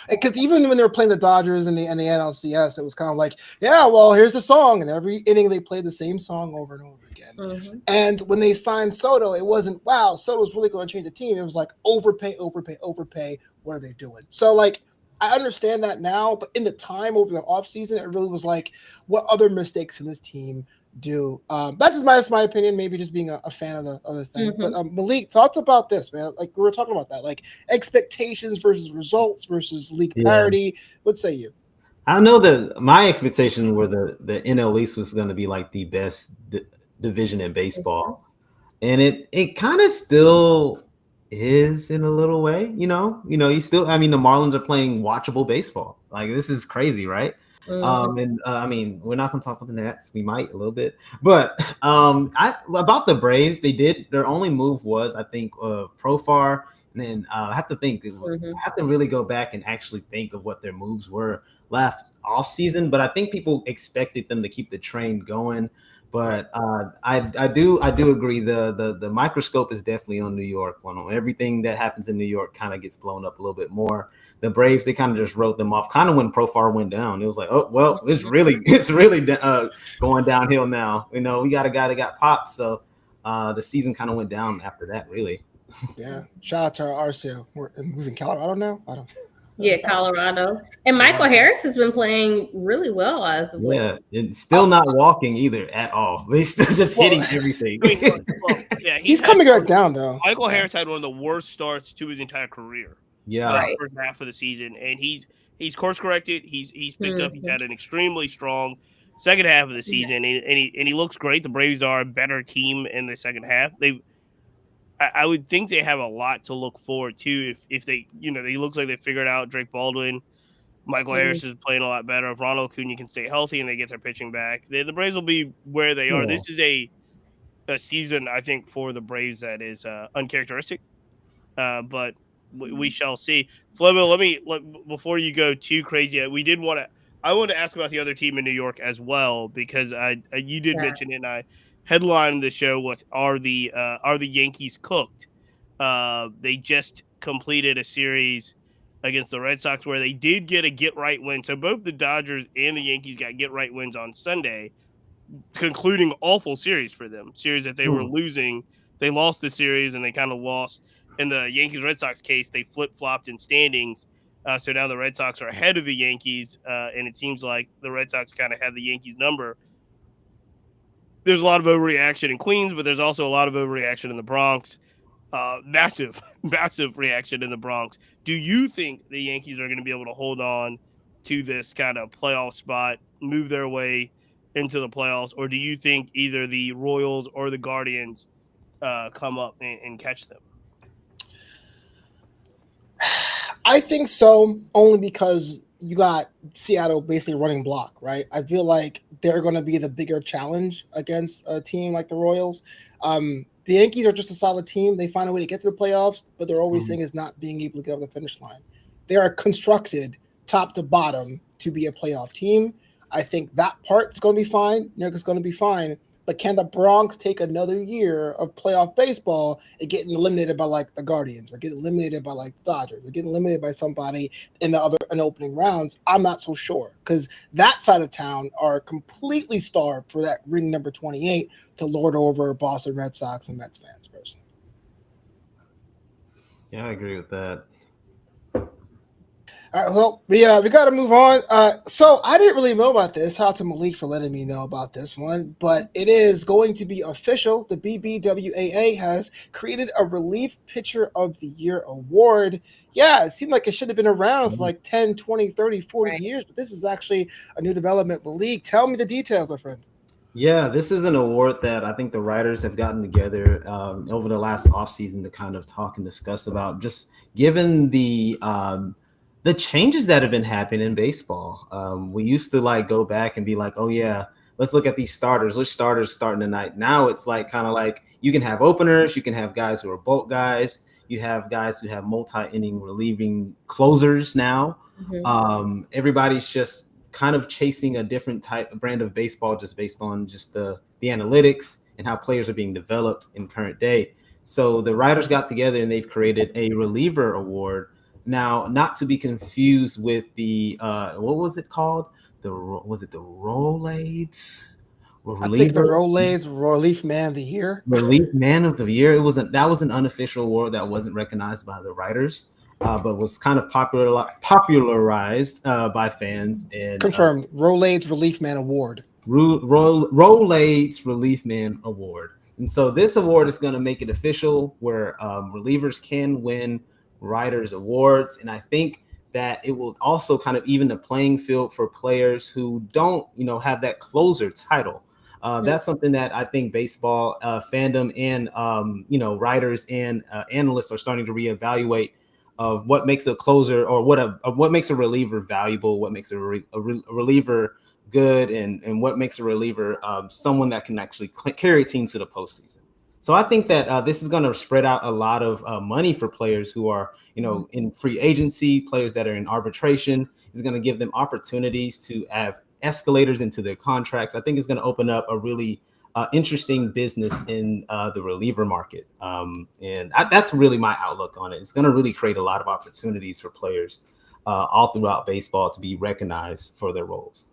because even when they were playing the Dodgers and the NLCS, it was kind of like, yeah, well, here's the song, and every inning they played the same song over and over again. Mm-hmm. And when they signed Soto, it wasn't, wow, Soto's really going to change the team. It was like overpay. What are they doing? So like, I understand that now, but in the time over the offseason, it really was like, what other mistakes can this team do? That's my opinion, maybe just being a fan of the other thing. Mm-hmm. But Malik, thoughts about this, man? Like we were talking about that, like expectations versus results versus league parity. What say you? I know that my expectations were the NL East was going to be like the best division in baseball, and it kind of still is in a little way. You still, I mean, the Marlins are playing watchable baseball. Like this is crazy, right? Mm-hmm. I mean, we're not going to talk about the Nats. We might a little bit, but about the Braves, their only move was, I think, Profar. And then I have to think. I have to really go back and actually think of what their moves were last off season. But I think people expected them to keep the train going. But I do agree. The microscope is definitely on New York. When everything that happens in New York kind of gets blown up a little bit more. The Braves, they kind of just wrote them off. Kind of when Profar went down, it was like, oh well, it's really going downhill now. We got a guy that got popped, so the season kind of went down after that. Really. Yeah. Shout out to our RCO. Who's in Colorado now? I don't. Yeah, Colorado. And Michael Harris has been playing really well as of late. Yeah, it's still not walking either at all. He's still just hitting everything. He's coming back down though. Michael Harris had one of the worst starts to his entire career. Yeah, first half of the season, and he's course corrected. He's picked up. He's had an extremely strong second half of the season, and he looks great. The Braves are a better team in the second half. I would think they have a lot to look forward to if they, he looks like they figured out Drake Baldwin. Michael Harris is playing a lot better. If Ronald Acuna can stay healthy and they get their pitching back, the Braves will be where they are. This is a season, I think, for the Braves that is uncharacteristic, but we shall see. Flobo, before you go too crazy, I wanted to ask about the other team in New York as well, because you did mention it, and I headlined the show with are the Yankees cooked? They just completed a series against the Red Sox where they did get a get-right win. So both the Dodgers and the Yankees got get-right wins on Sunday, concluding awful series for them. Series that they were losing. They lost the series, and they kind of lost. In the Yankees-Red Sox case, they flip-flopped in standings. So now the Red Sox are ahead of the Yankees, and it seems like the Red Sox kind of have the Yankees number. There's a lot of overreaction in Queens, but there's also a lot of overreaction in the Bronx. Massive, massive reaction in the Bronx. Do you think the Yankees are going to be able to hold on to this kind of playoff spot, move their way into the playoffs, or do you think either the Royals or the Guardians come up and catch them? I think so, only because you got Seattle basically running block, right? I feel like they're going to be the bigger challenge against a team like the Royals. The Yankees are just a solid team. They find a way to get to the playoffs, but their always thing is not being able to get over the finish line. They are constructed top to bottom to be a playoff team. I think that part's going to be fine. New York is going to be fine. But can the Bronx take another year of playoff baseball and getting eliminated by like the Guardians or getting eliminated by like the Dodgers or getting eliminated by somebody in the opening rounds? I'm not so sure, because that side of town are completely starved for that ring number 28 to lord over Boston Red Sox and Mets fans personally. Yeah, I agree with that. All right, well, we got to move on. So I didn't really know about this. Shout out to Malik for letting me know about this one. But it is going to be official. The BBWAA has created a Relief Pitcher of the Year award. Yeah, it seemed like it should have been around for like 10, 20, 30, 40 years. But this is actually a new development. Malik, tell me the details, my friend. Yeah, this is an award that I think the writers have gotten together over the last offseason to kind of talk and discuss about, just given the changes that have been happening in baseball. We used to like go back and be like, oh yeah, let's look at these starters. Which starters starting tonight? Now it's like kind of like you can have openers, you can have guys who are bulk guys, you have guys who have multi-inning relieving closers now. Everybody's just kind of chasing a different brand of baseball just based on just the analytics and how players are being developed in current day. So the writers got together and they've created a reliever award. Now, not to be confused with the what was it called? Was it the Rolaids? I think the Rolaids Relief Man of the Year. Relief Man of the Year. That was an unofficial award that wasn't recognized by the writers, but was kind of popularized by fans. And confirmed, Rolaids Relief Man Award. Rolaids Relief Man Award. And so this award is going to make it official, where relievers can win writers awards. And I think that it will also kind of even the playing field for players who don't, have that closer title. That's something that I think baseball fandom and, writers and analysts are starting to reevaluate of what makes a closer, or what makes a reliever valuable, what makes a reliever good, and what makes a reliever someone that can actually carry a team to the postseason. So I think that this is going to spread out a lot of money for players who are, in free agency, players that are in arbitration. Is going to give them opportunities to have escalators into their contracts. I think it's going to open up a really interesting business in the reliever market. That's really my outlook on it. It's going to really create a lot of opportunities for players all throughout baseball to be recognized for their roles.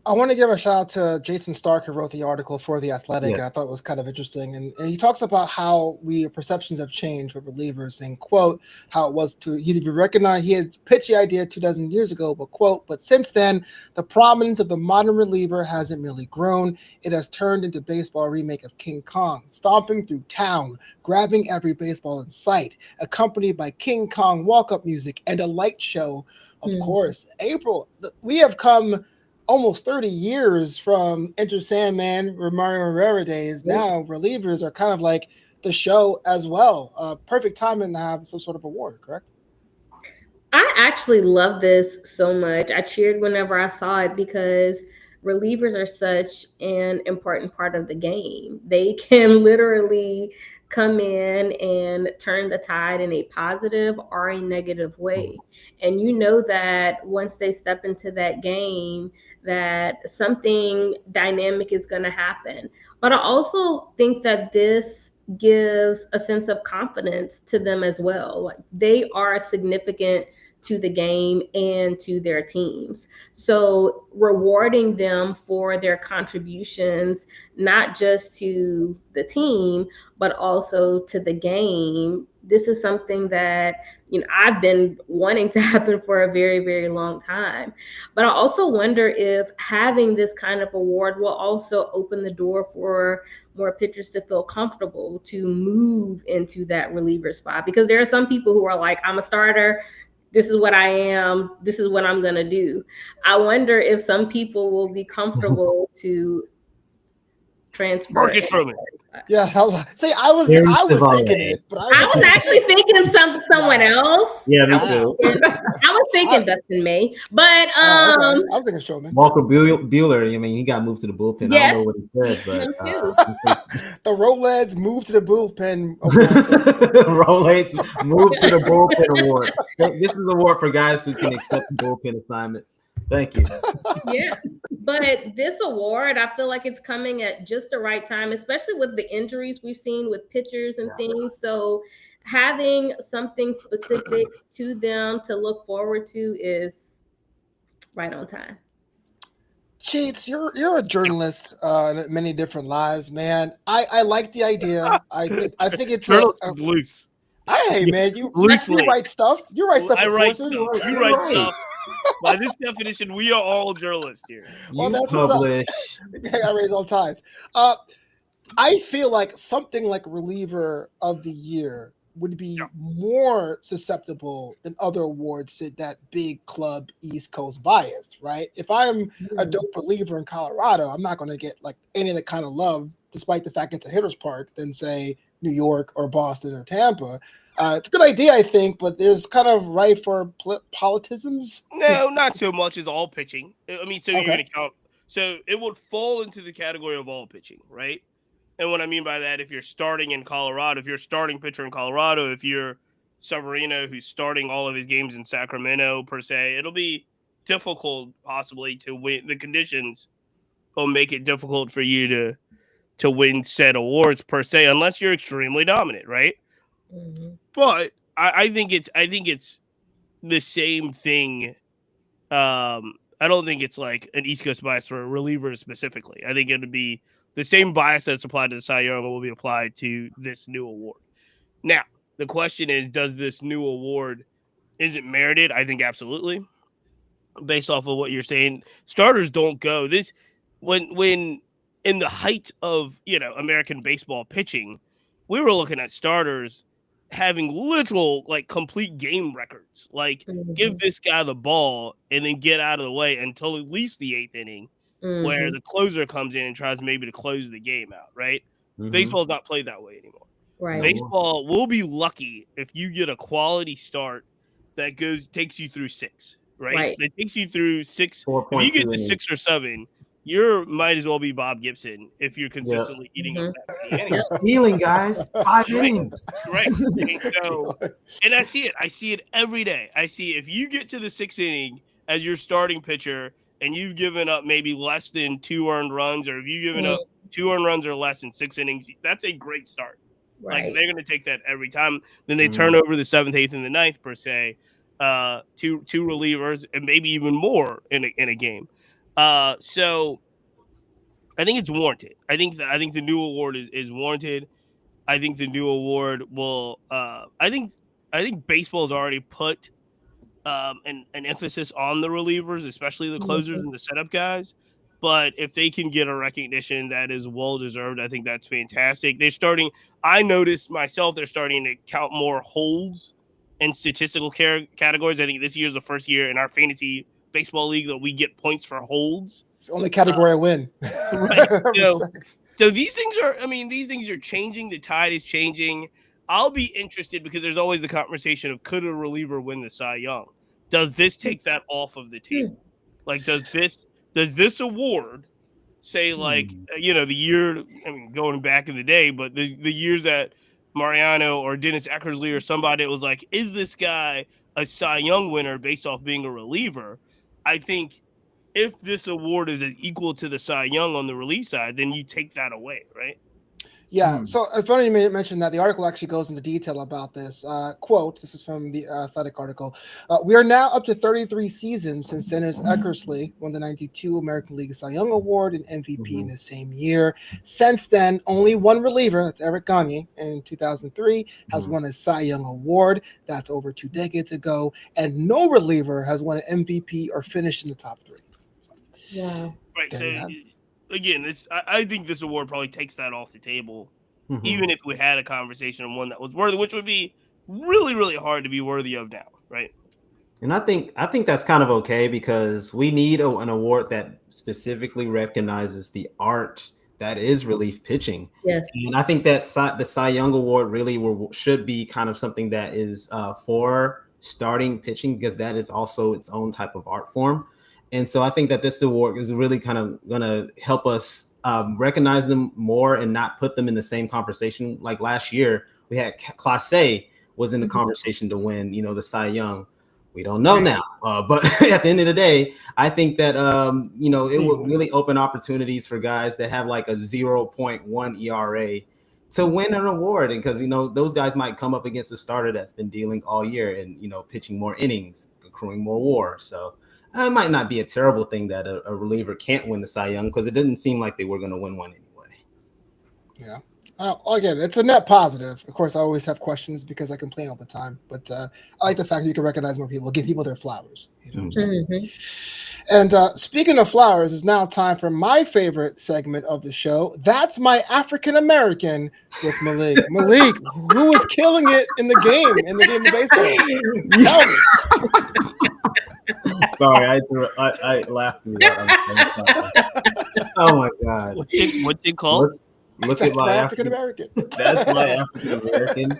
I want to give a shout out to Jason Stark, who wrote the article for The Athletic. Yeah. I thought it was kind of interesting. And he talks about how perceptions have changed with relievers, and quote, how it was he'd be recognized. He had pitched the idea 2 years ago, but quote, but since then, the prominence of the modern reliever hasn't merely grown. It has turned into baseball remake of King Kong, stomping through town, grabbing every baseball in sight, accompanied by King Kong walk-up music and a light show, of course. April, we have come almost 30 years from Enter Sandman, Mario Rivera days. Now relievers are kind of like the show as well. Perfect timing to have some sort of award, correct? I actually love this so much. I cheered whenever I saw it because relievers are such an important part of the game. They can literally come in and turn the tide in a positive or a negative way. And you know that once they step into that game, that something dynamic is going to happen. But I also think that this gives a sense of confidence to them as well. Like, they are significant to the game and to their teams. So rewarding them for their contributions, not just to the team, but also to the game. This is something that, you know, I've been wanting to happen for a very, very long time. But I also wonder if having this kind of award will also open the door for more pitchers to feel comfortable to move into that reliever spot. Because there are some people who are like, I'm a starter, this is what I am, this is what I'm going to do. I wonder if some people will be comfortable to transfer. Marcus Stroman. Yeah, I was thinking it, but I was actually thinking someone else. Yeah, me too. I was thinking Dustin May, but okay. I was thinking Stroman. Walker Buehler, I mean, he got moved to the bullpen. Yes. I don't know what he said, but the Roleds moved to the bullpen. Roleds moved to the bullpen award. This is an award for guys who can accept the bullpen assignment. Thank you. Yeah, but this award, I feel like it's coming at just the right time, especially with the injuries we've seen with pitchers and things. So having something specific to them to look forward to is right on time. Cheats, you're a journalist in many different lives, man. I like the idea. I think it's loose. Hey man, you write stuff. You write stuff. I write stuff. You write stuff. By this definition, we are all journalists here. Well, that's publish. I raise all tides. I feel like something like reliever of the year would be more susceptible than other awards to that big club East Coast bias, right? If I'm a dope reliever in Colorado, I'm not going to get like any of the kind of love, despite the fact it's a hitter's park, than say New York or Boston or Tampa. It's a good idea, I think, but there's kind of rife for politisms. No, not so much as all pitching. I mean, so you're going to count. So it would fall into the category of all pitching, right? And what I mean by that, if you're starting in Colorado, if you're starting pitcher in Colorado, if you're Severino, who's starting all of his games in Sacramento, per se, it'll be difficult possibly to win. The conditions will make it difficult for you to win said awards, per se, unless you're extremely dominant, right? Mm-hmm. But I think it's the same thing. I don't think it's like an East Coast bias for relievers specifically. I think it would be the same bias that's applied to the Cy Young will be applied to this new award. Now, the question is, does this new award, is it merited? I think absolutely. Based off of what you're saying, starters don't go. This when in the height of, American baseball pitching, we were looking at starters having literal, like, complete game records. Like, give this guy the ball and then get out of the way until at least the 8th inning, where the closer comes in and tries maybe to close the game out, right? Baseball's not played that way anymore. Right. Baseball will be lucky if you get a quality start that takes you through 6, right? That takes you through 6. If you get to 6 or 7, you might as well be Bob Gibson if you're consistently eating up that inning. Stealing, guys. 5 innings. Right. And I see it. I see it every day. I see if you get to the 6th inning as your starting pitcher and you've given up maybe less than 2 earned runs, or if you've given up 2 earned runs or less in 6 innings, that's a great start. Right. Like, they're going to take that every time. Then they turn over the 7th, 8th, and the 9th, per se, two relievers, and maybe even more in a game. So I think it's warranted. I think the new award is warranted. I think the new award will. I think baseball's already put an emphasis on the relievers, especially the closers and the setup guys. But if they can get a recognition that is well deserved, I think that's fantastic. I noticed myself, they're starting to count more holds in statistical categories. I think this year's the first year in our fantasy baseball league that we get points for holds. It's the only category I win. Right. So these things are changing. The tide is changing. I'll be interested because there's always the conversation of, could a reliever win the Cy Young? Does this take that off of the table? Like, does this award say, like, the year, going back in the day, but the years that Mariano or Dennis Eckersley or somebody, it was like, is this guy a Cy Young winner based off being a reliever? I think if this award is equal to the Cy Young on the relief side, then you take that away, right? Yeah, so funny you mentioned that. The article actually goes into detail about this. Quote, this is from the Athletic article. We are now up to 33 seasons since Dennis Eckersley won the 92 American League Cy Young Award and MVP in the same year. Since then, only one reliever, that's Eric Gagne, in 2003, has won a Cy Young Award. That's over 2 decades ago. And no reliever has won an MVP or finished in the top 3. Wow. Right. So again, I think this award probably takes that off the table, even if we had a conversation on one that was worthy, which would be really, really hard to be worthy of now, right? And I think that's kind of okay because we need an award that specifically recognizes the art that is relief pitching. Yes. And I think that the Cy Young Award really should be kind of something that is for starting pitching because that is also its own type of art form. And so I think that this award is really kind of going to help us recognize them more and not put them in the same conversation. Like last year, we had Clase was in the conversation to win, the Cy Young. We don't know now. But at the end of the day, I think that, it will really open opportunities for guys that have like a 0.1 ERA to win an award. And because, those guys might come up against a starter that's been dealing all year and, pitching more innings, accruing more WAR. So it might not be a terrible thing that a reliever can't win the Cy Young because it didn't seem like they were going to win one anyway. Yeah. Again, it's a net positive. Of course, I always have questions because I complain all the time. But I like the fact that you can recognize more people, give people their flowers. And speaking of flowers, it's now time for my favorite segment of the show. That's my African American with Malik. Malik, who was killing it in the game of baseball? Tell me. Sorry, I laughed through that. Oh my God! What's it called? Look at my African American. That's my African American.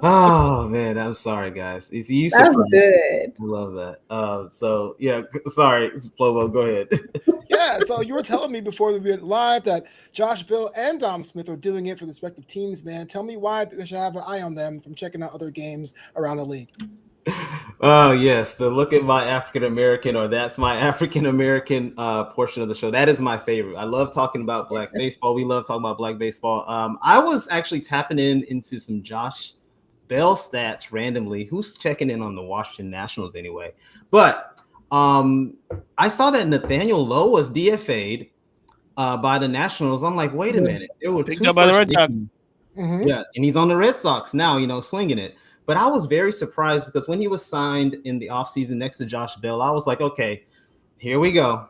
Oh man, I'm sorry, guys. That's good. I love that. So yeah, sorry, Flobo, go ahead. Yeah, so you were telling me before we went live that Josh Bell and Dom Smith are doing it for the respective teams, man. Tell me why I should have an eye on them from checking out other games around the league. Oh yes, the look at my African American, or that's my African American portion of the show. That is my favorite. I love talking about black baseball. We love talking about black baseball. I was actually tapping into some Josh Bell stats randomly. Who's checking in on the Washington Nationals anyway? But I saw that Nathaniel Lowe was DFA'd by the Nationals. I'm like, wait a minute. There were picked up by the Red Sox. Yeah, and he's on the Red Sox now, swinging it. But I was very surprised because when he was signed in the offseason next to Josh Bell, I was like, okay, here we go.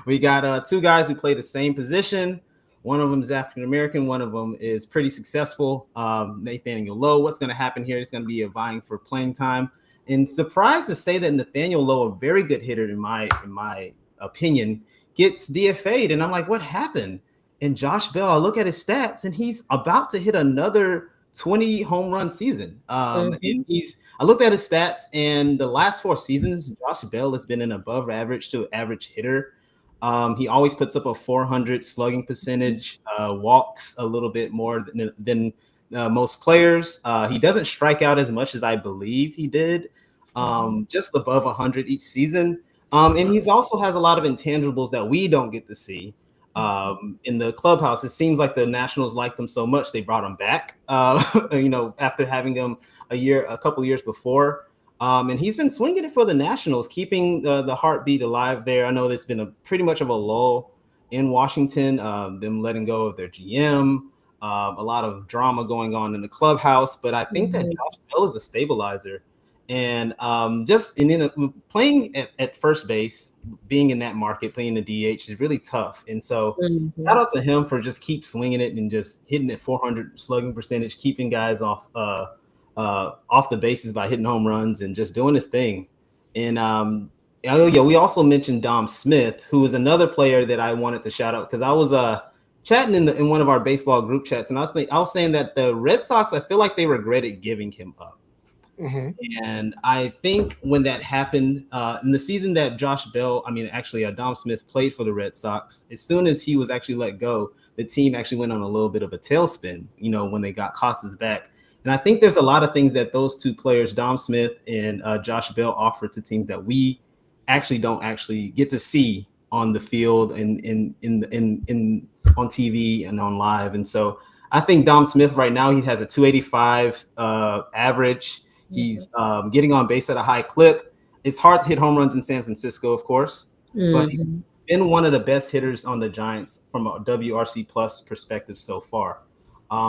We got 2 guys who play the same position. One of them is African-American. One of them is pretty successful. Nathaniel Lowe, what's going to happen here? It's going to be a vying for playing time. And surprised to say that Nathaniel Lowe, a very good hitter in my opinion, gets DFA'd. And I'm like, what happened? And Josh Bell, I look at his stats, and he's about to hit another 20 home run season. And I looked at his stats, and the last 4 seasons, Josh Bell has been an above average to average hitter. He always puts up a 400 slugging percentage, walks a little bit more than most players. He doesn't strike out as much as I believe he did, just above 100 each season. And he's also has a lot of intangibles that we don't get to see. In the clubhouse, it seems like the Nationals liked him so much they brought him back. After having him a couple years before, and he's been swinging it for the Nationals, keeping the heartbeat alive there. I know there's been pretty much of a lull in Washington, them letting go of their GM, a lot of drama going on in the clubhouse. But I think that Josh Bell is a stabilizer. And playing at first base, being in that market, playing the DH is really tough. And so shout out to him for just keep swinging it and just hitting at 400 slugging percentage, keeping guys off the bases by hitting home runs and just doing his thing. And we also mentioned Dom Smith, who is another player that I wanted to shout out because I was chatting in one of our baseball group chats, and I was saying that the Red Sox, I feel like they regretted giving him up. And I think when that happened in the season that Dom Smith played for the Red Sox, as soon as he was actually let go, the team actually went on a little bit of a tailspin, when they got Costas back. And I think there's a lot of things that those 2 players, Dom Smith and Josh Bell, offer to teams that we actually don't actually get to see on the field and in on TV and on live. And so I think Dom Smith right now, he has a 285 average. He's getting on base at a high clip. It's hard to hit home runs in San Francisco, of course, but he's been one of the best hitters on the Giants from a WRC plus perspective so far.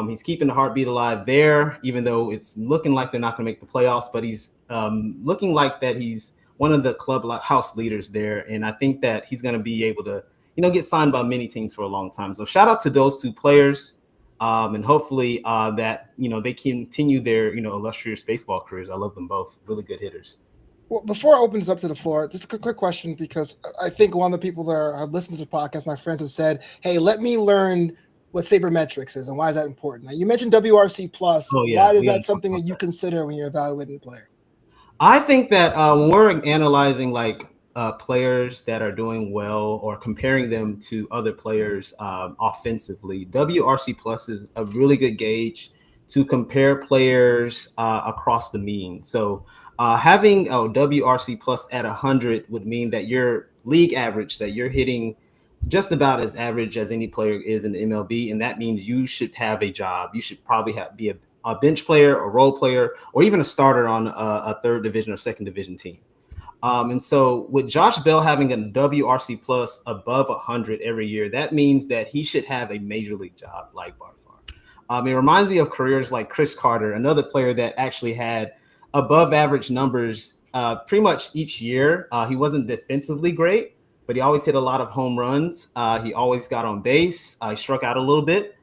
He's keeping the heartbeat alive there, even though it's looking like they're not going to make the playoffs, but he's looking like that he's one of the clubhouse leaders there. And I think that he's going to be able to, get signed by many teams for a long time. So shout out to those two players. And hopefully that, they continue their, illustrious baseball careers. I love them both. Really good hitters. Well, before I open this up to the floor, just a quick question, because I think one of the people that have listened to the podcast, my friends have said, hey, let me learn what sabermetrics is and why is that important. Now, you mentioned WRC plus. Oh, yeah. Why is that something that you consider when you're evaluating a player? I think that when we're analyzing players that are doing well or comparing them to other players offensively, WRC plus is a really good gauge to compare players across the mean. So having a WRC plus at 100 would mean that your league average, that you're hitting just about as average as any player is in the MLB, and that means you should have a job. You should probably be a bench player, a role player, or even a starter on a third division or second division team. And so with Josh Bell having a WRC plus above 100 every year, that means that he should have a major league job like Barfar. It reminds me of careers like Chris Carter, another player that actually had above average numbers pretty much each year. He wasn't defensively great, but he always hit a lot of home runs. He always got on base. He struck out a little bit.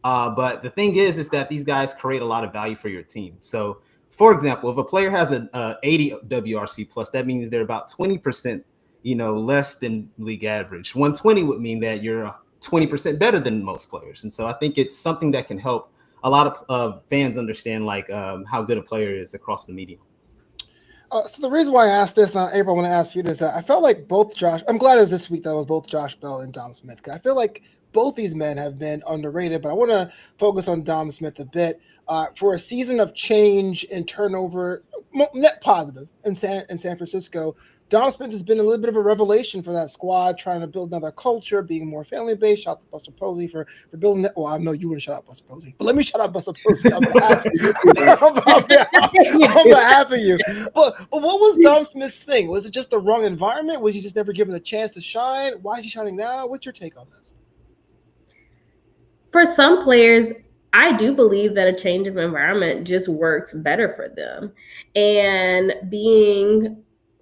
But the thing is that these guys create a lot of value for your team. So, for example, if a player has an 80 WRC plus, that means they're about 20%, less than league average. 120 would mean that you're 20% better than most players. And so I think it's something that can help a lot of fans understand how good a player is across the medium. So the reason why I asked this, April, I want to ask you this. I felt like I'm glad it was this week that it was both Josh Bell and Dom Smith. I feel like both these men have been underrated, but I want to focus on Dom Smith a bit. For a season of change and turnover, net positive in San Francisco, Dom Smith has been a little bit of a revelation for that squad, trying to build another culture, being more family-based. Shout out to Buster Posey for building that. Well, I know you wouldn't shout out Buster Posey, but let me shout out Buster Posey on behalf of you. But what was Dom Smith's thing? Was it just the wrong environment? Was he just never given a chance to shine? Why is he shining now? What's your take on this? For some players, I do believe that a change of environment just works better for them. And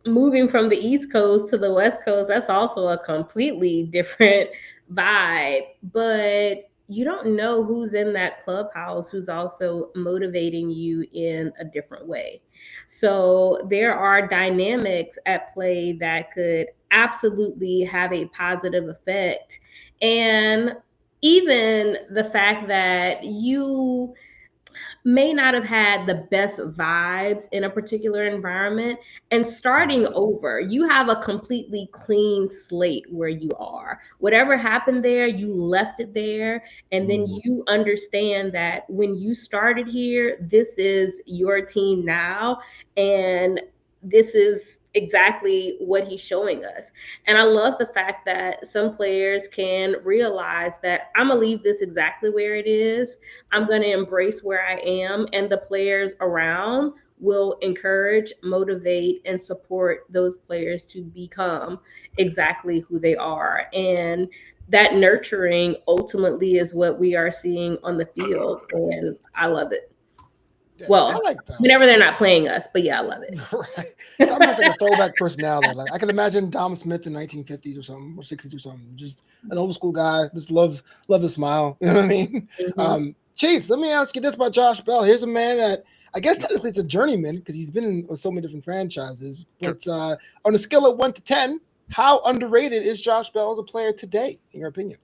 moving from the East Coast to the West Coast, that's also a completely different vibe. But you don't know who's in that clubhouse who's also motivating you in a different way. So there are dynamics at play that could absolutely have a positive effect. And even the fact that you may not have had the best vibes in a particular environment, and starting over, you have a completely clean slate where you are. Whatever happened there, you left it there, and then you understand that when you started here, this is your team now, and this is exactly what he's showing us. And I love the fact that some players can realize that I'm gonna leave this exactly where it is. I'm gonna embrace where I am, and the players around will encourage, motivate, and support those players to become exactly who they are. And that nurturing ultimately is what we are seeing on the field, and I love it. Yeah, well, I like Dom. Whenever they're not playing us, but yeah, I love it. Right. Dom has like a throwback personality. Like I can imagine Dom Smith in 1950s or something, or 60s or something. Just an old school guy. Just love his smile. You know what I mean? Mm-hmm. Chiefs, let me ask you this about Josh Bell. Here's a man that I guess technically it's a journeyman because he's been in so many different franchises. But on a scale of 1 to 10, how underrated is Josh Bell as a player today, in your opinion?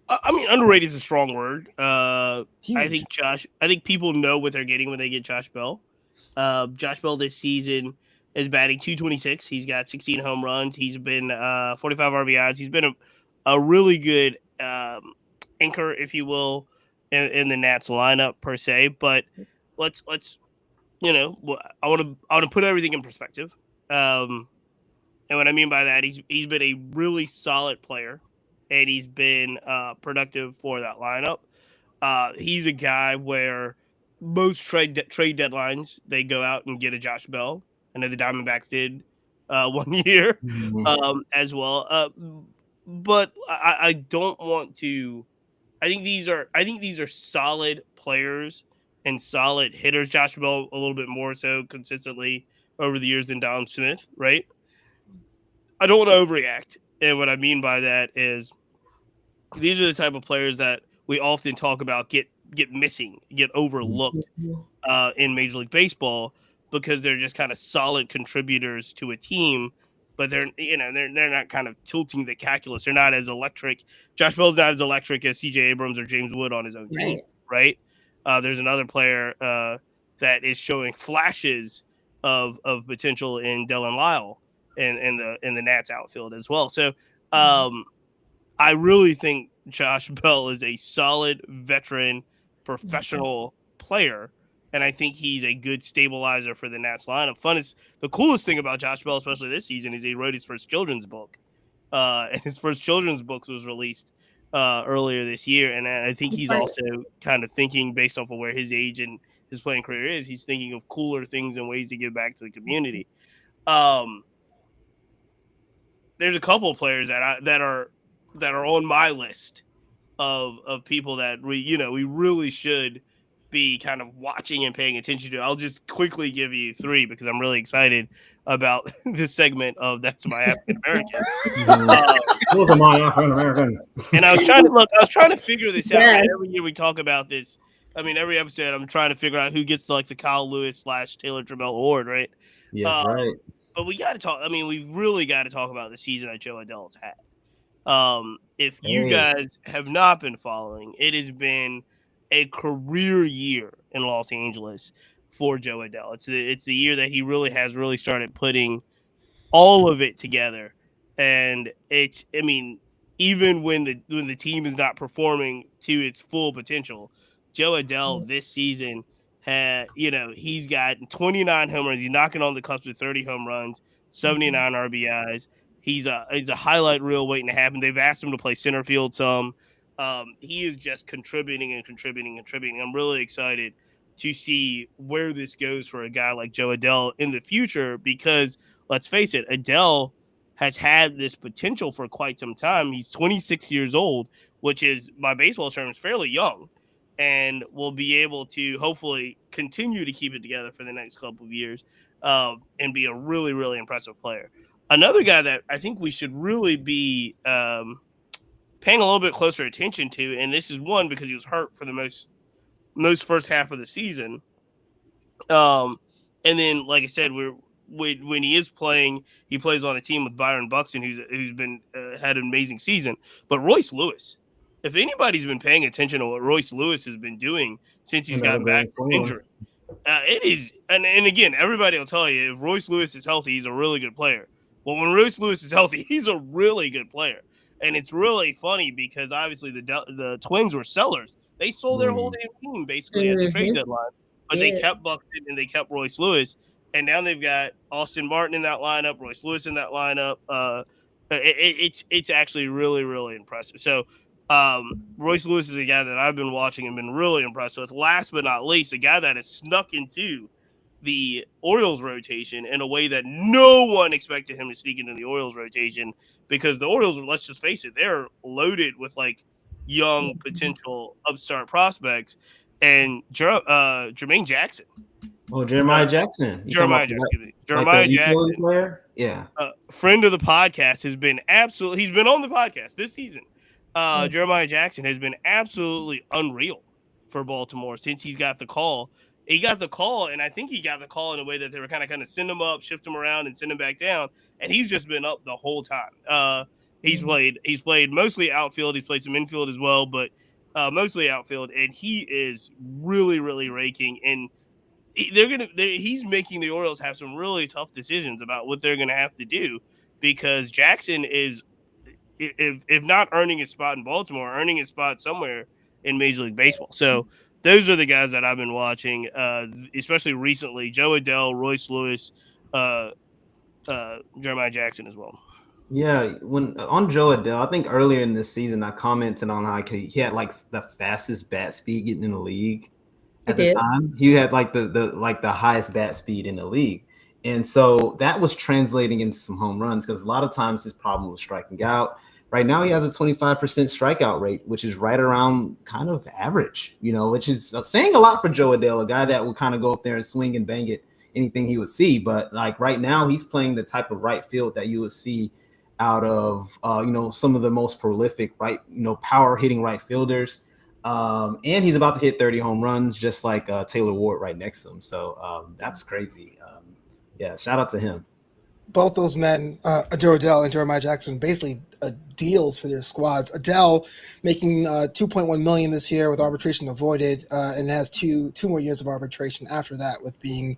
I mean, underrated is a strong word. Huge. I think people know what they're getting when they get Josh Bell. Josh Bell this season is batting .226. He's got 16 home runs. He's been 45 RBIs. He's been a really good anchor, if you will, in the Nats lineup per se. But let's I want to put everything in perspective. And what I mean by that, he's been a really solid player and he's been productive for that lineup. He's a guy where most trade deadlines they go out and get a Josh Bell. I know the Diamondbacks did 1 year as well. But I don't want to. I think these are solid players and solid hitters. Josh Bell a little bit more so consistently over the years than Don Smith, right? I don't want to overreact, and what I mean by that is these are the type of players that we often talk about get missing, get overlooked in Major League Baseball because they're just kind of solid contributors to a team, but they're not kind of tilting the calculus. They're not as electric. Josh Bell's not as electric as C.J. Abrams or James Wood on his own team, right? There's another player that is showing flashes of potential in Dylan Lyle in the Nats outfield as well. So I really think Josh Bell is a solid veteran professional player, and I think he's a good stabilizer for the Nats lineup. The coolest thing about Josh Bell, especially this season, is he wrote his first children's book, and his first children's book was released earlier this year. And I think he's also kind of thinking based off of where his age and his playing career is. He's thinking of cooler things and ways to give back to the community. There's a couple of players that are on my list of people that we really should be kind of watching and paying attention to. I'll just quickly give you three because I'm really excited about this segment of That's My African American. Look at my African American. And I was trying to figure this out. Right? Every year we talk about this. I mean, every episode I'm trying to figure out who gets like the Kyle Lewis / Taylor Trammell award, right? Yeah, right. But we got to talk. I mean, we really got to talk about the season that Joe Adell has had. If you guys have not been following, it has been a career year in Los Angeles for Joe Adell. It's the year that he really started putting all of it together. And even when the team is not performing to its full potential, Joe Adell this season he's got 29 home runs. He's knocking on the cusp of 30 home runs, 79 RBIs. He's a highlight reel waiting to happen. They've asked him to play center field some. He is just contributing. I'm really excited to see where this goes for a guy like Joe Adell in the future because let's face it, Adell has had this potential for quite some time. He's 26 years old, which is by baseball terms fairly young, and will be able to hopefully continue to keep it together for the next couple of years and be a really, really impressive player. Another guy that I think we should really be paying a little bit closer attention to, and this is one because he was hurt for the most first half of the season. And then, like I said, when he is playing, he plays on a team with Byron Buxton, who's been had an amazing season. But Royce Lewis, if anybody's been paying attention to what Royce Lewis has been doing since he's gotten back from injury, it is. And again, everybody will tell you if Royce Lewis is healthy, he's a really good player. Well, when Royce Lewis is healthy, he's a really good player. And it's really funny because obviously the Twins were sellers. They sold their whole damn team basically at the trade deadline, but they kept Buxton and they kept Royce Lewis. And now they've got Austin Martin in that lineup, Royce Lewis in that lineup. It's actually really, really impressive. So Royce Lewis is a guy that I've been watching and been really impressed with. Last but not least, a guy that has snuck into the Orioles rotation in a way that no one expected him to sneak into the Orioles rotation because the Orioles, let's just face it, they're loaded with like young potential upstart prospects. And Jermaine Jackson. Oh, Jeremiah Jackson. Jeremiah Jackson. Player? Yeah. Friend of the podcast he's been on the podcast this season. Jeremiah Jackson has been absolutely unreal for Baltimore since he's got the call. He got the call, and I think he got the call in a way that they were kind of send him up, shift him around, and send him back down. And he's just been up the whole time. He's played mostly outfield. He's played some infield as well, but mostly outfield. And he is really, really raking. And he's making the Orioles have some really tough decisions about what they're going to have to do because Jackson is, if not earning his spot in Baltimore, earning his spot somewhere in Major League Baseball. So those are the guys that I've been watching, especially recently. Joe Adell, Royce Lewis, Jeremiah Jackson as well. Yeah, when on Joe Adele, I think earlier in this season, I commented on how he had like the fastest bat speed getting in the league He at the did. time. He had like the highest bat speed in the league, and so that was translating into some home runs because a lot of times his problem was striking out. Right now, he has a 25% strikeout rate, which is right around kind of average, which is saying a lot for Joe Adele, a guy that would kind of go up there and swing and bang it anything he would see. But like right now, he's playing the type of right field that you would see out of some of the most prolific power hitting right fielders. And he's about to hit 30 home runs, just like Taylor Ward right next to him. So that's crazy. Yeah, shout out to him. Both those men, Joe Adele and Jeremiah Jackson, basically deals for their squads. Adele making $2.1 million this year with arbitration avoided, and has two more years of arbitration after that, with being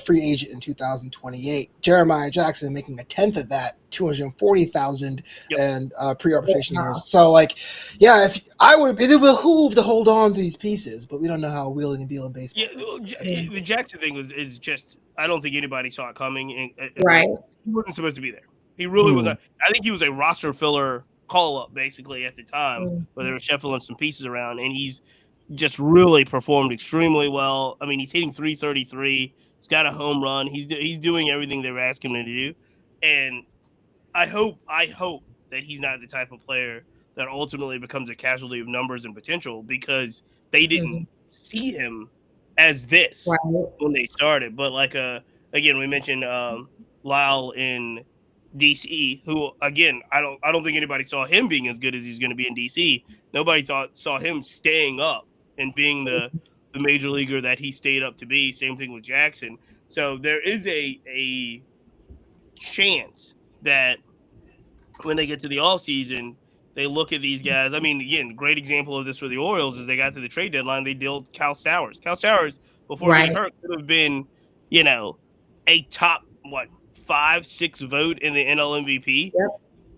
free agent in 2028. Jeremiah Jackson making a tenth of that, $240,000 and pre-arbitration years. So, like, yeah, if I would, it would behoove to hold on to these pieces, but we don't know how wheeling and dealing baseball. Yeah, the Jackson thing is just, I don't think anybody saw it coming. And Right. he wasn't supposed to be there. He really was not. I think he was a roster filler call-up basically at the time, where they were shuffling some pieces around, and he's just really performed extremely well. I mean, he's hitting 333. He's got a home run. He's doing everything they were asking him to do, and I hope that he's not the type of player that ultimately becomes a casualty of numbers and potential, because they didn't see him as this when they started. But like again, we mentioned Lyle in DC, who again I don't think anybody saw him being as good as he's going to be in DC. Nobody saw him staying up and being the major leaguer that he stayed up to be. Same thing with Jackson. So there is a chance that when they get to the offseason, they look at these guys. I mean, again, great example of this for the Orioles is they got to the trade deadline, they dealt Cal Stowers. Cal Stowers, before getting hurt, could have been, a top 5-6 vote in the NL MVP. Yep.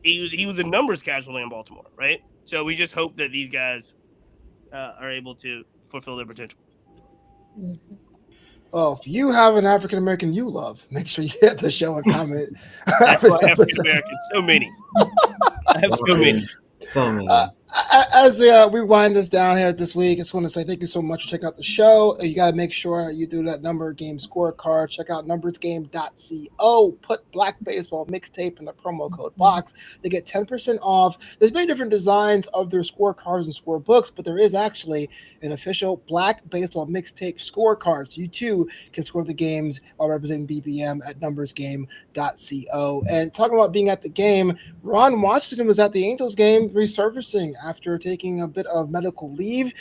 He was a numbers casualty in Baltimore, right? So we just hope that these guys are able to fulfill their potential. Well, if you have an African American you love, make sure you hit the show and comment. That's why African Americans, so many. I have so many. So many. As we wind this down here this week, I just want to say thank you so much for checking out the show. You got to make sure you do that number game scorecard. Check out numbersgame.co. Put Black Baseball Mixtape in the promo code box to get 10% off. There's many different designs of their scorecards and scorebooks, but there is actually an official Black Baseball Mixtape scorecard. So you too can score the games while representing BBM at numbersgame.co. And talking about being at the game, Ron Washington was at the Angels game resurfacing after taking a bit of medical leave.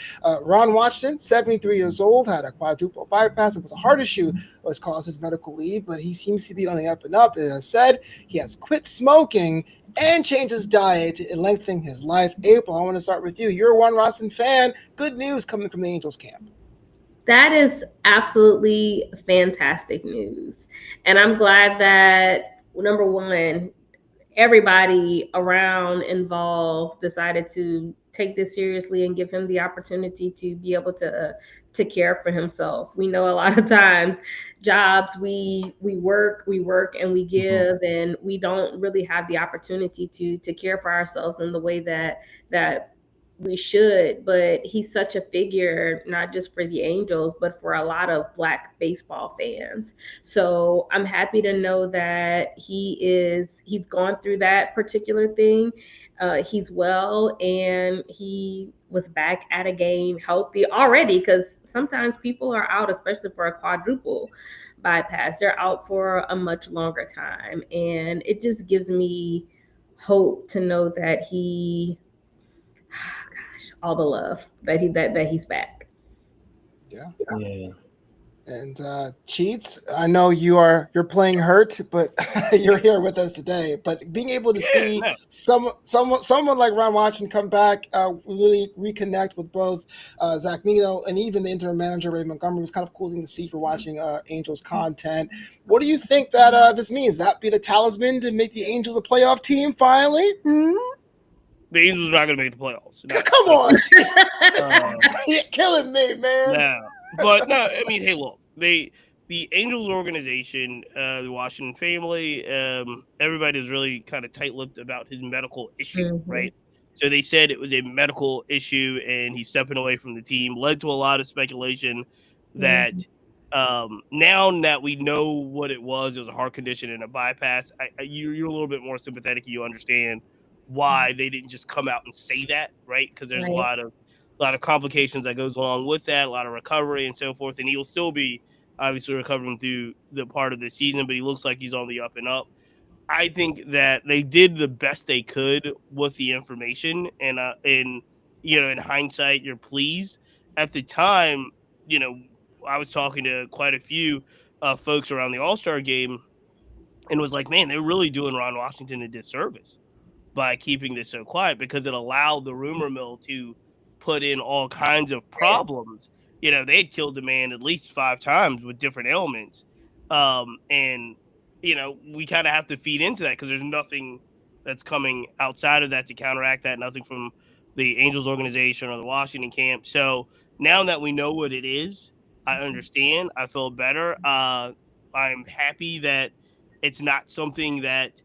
Ron Washington, 73 years old, had a quadruple bypass. It was a heart issue that caused his medical leave, but he seems to be on the up and up. As I said, he has quit smoking and changed his diet and lengthening his life. April, I want to start with you. You're a Ron Washington fan. Good news coming from the Angels camp. That is absolutely fantastic news. And I'm glad that, number one, everybody around involved decided to take this seriously and give him the opportunity to be able to care for himself. We know a lot of times jobs, we work and we give, and we don't really have the opportunity to care for ourselves in the way that we should. But he's such a figure, not just for the Angels, but for a lot of Black baseball fans. So I'm happy to know that he's gone through that particular thing. He's well, and he was back at a game healthy already, because sometimes people are out, especially for a quadruple bypass. They're out for a much longer time. And it just gives me hope to know that all the love that he's back. Yeah. Yeah. And Cheats, I know you're playing hurt, but you're here with us today. But being able to see someone like Ron Washington come back, really reconnect with both Zach Nino and even the interim manager Ray Montgomery was kind of cool thing to see for watching Angels content. What do you think that this means? That be the talisman to make the Angels a playoff team finally? The Angels are not going to make the playoffs. No. Come on, you're killing me, man. No. But no, I mean, hey, look, the Angels organization, the Washington family, everybody is really kind of tight-lipped about his medical issue, Mhm. right? So they said it was a medical issue, and he's stepping away from the team. Led to a lot of speculation that Mhm. now that we know what it was a heart condition and a bypass. You're a little bit more sympathetic. You understand why they didn't just come out and say that, right? Because there's Right. a lot of complications that goes along with that, a lot of recovery and so forth, and he will still be obviously recovering through the part of the season, but he looks like he's on the up and up. I think that they did the best they could with the information, and in hindsight, you're pleased. At the time, you know, I was talking to quite a few folks around the All Star game, and was like, man, they're really doing Ron Washington a disservice by keeping this so quiet because it allowed the rumor mill to put in all kinds of Right. problems. They had killed the man at least 5 times with different ailments. And we kind of have to feed into that because there's nothing that's coming outside of that to counteract that, nothing from the Angels organization or the Washington camp. So now that we know what it is, I understand. I feel better. I'm happy that it's not something that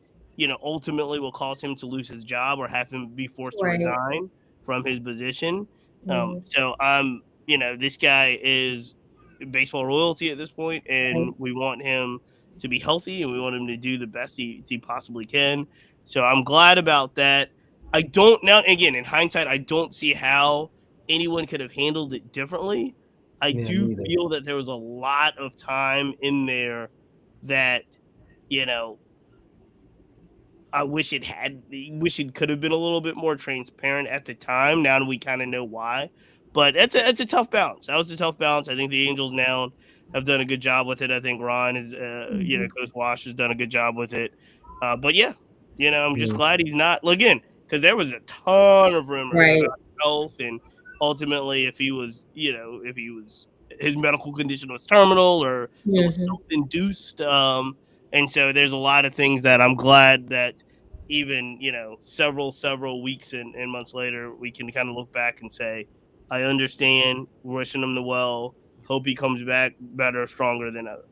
ultimately will cause him to lose his job or have him be forced to Right. resign from his position. Mhm. So this guy is baseball royalty at this point, Right. and we want him to be healthy and we want him to do the best he possibly can. So I'm glad about that. I don't now again in hindsight, I don't see how anyone could have handled it differently. I Yeah, do neither. feel that there was a lot of time in there that you know wish it could have been a little bit more transparent at the time. Now we kind of know why, but it's a tough balance. That was a tough balance. I think the Angels now have done a good job with it. I think Ron is, Mhm. Coach Wash has done a good job with it. But yeah, I'm just Yeah. glad he's not again because there was a ton of rumors about Right. health and ultimately if he was his medical condition was terminal or if it was Mhm. self-induced. And so there's a lot of things that I'm glad that even, several weeks and months later, we can kind of look back and say, I understand, wishing him the well, hope he comes back better, stronger than ever.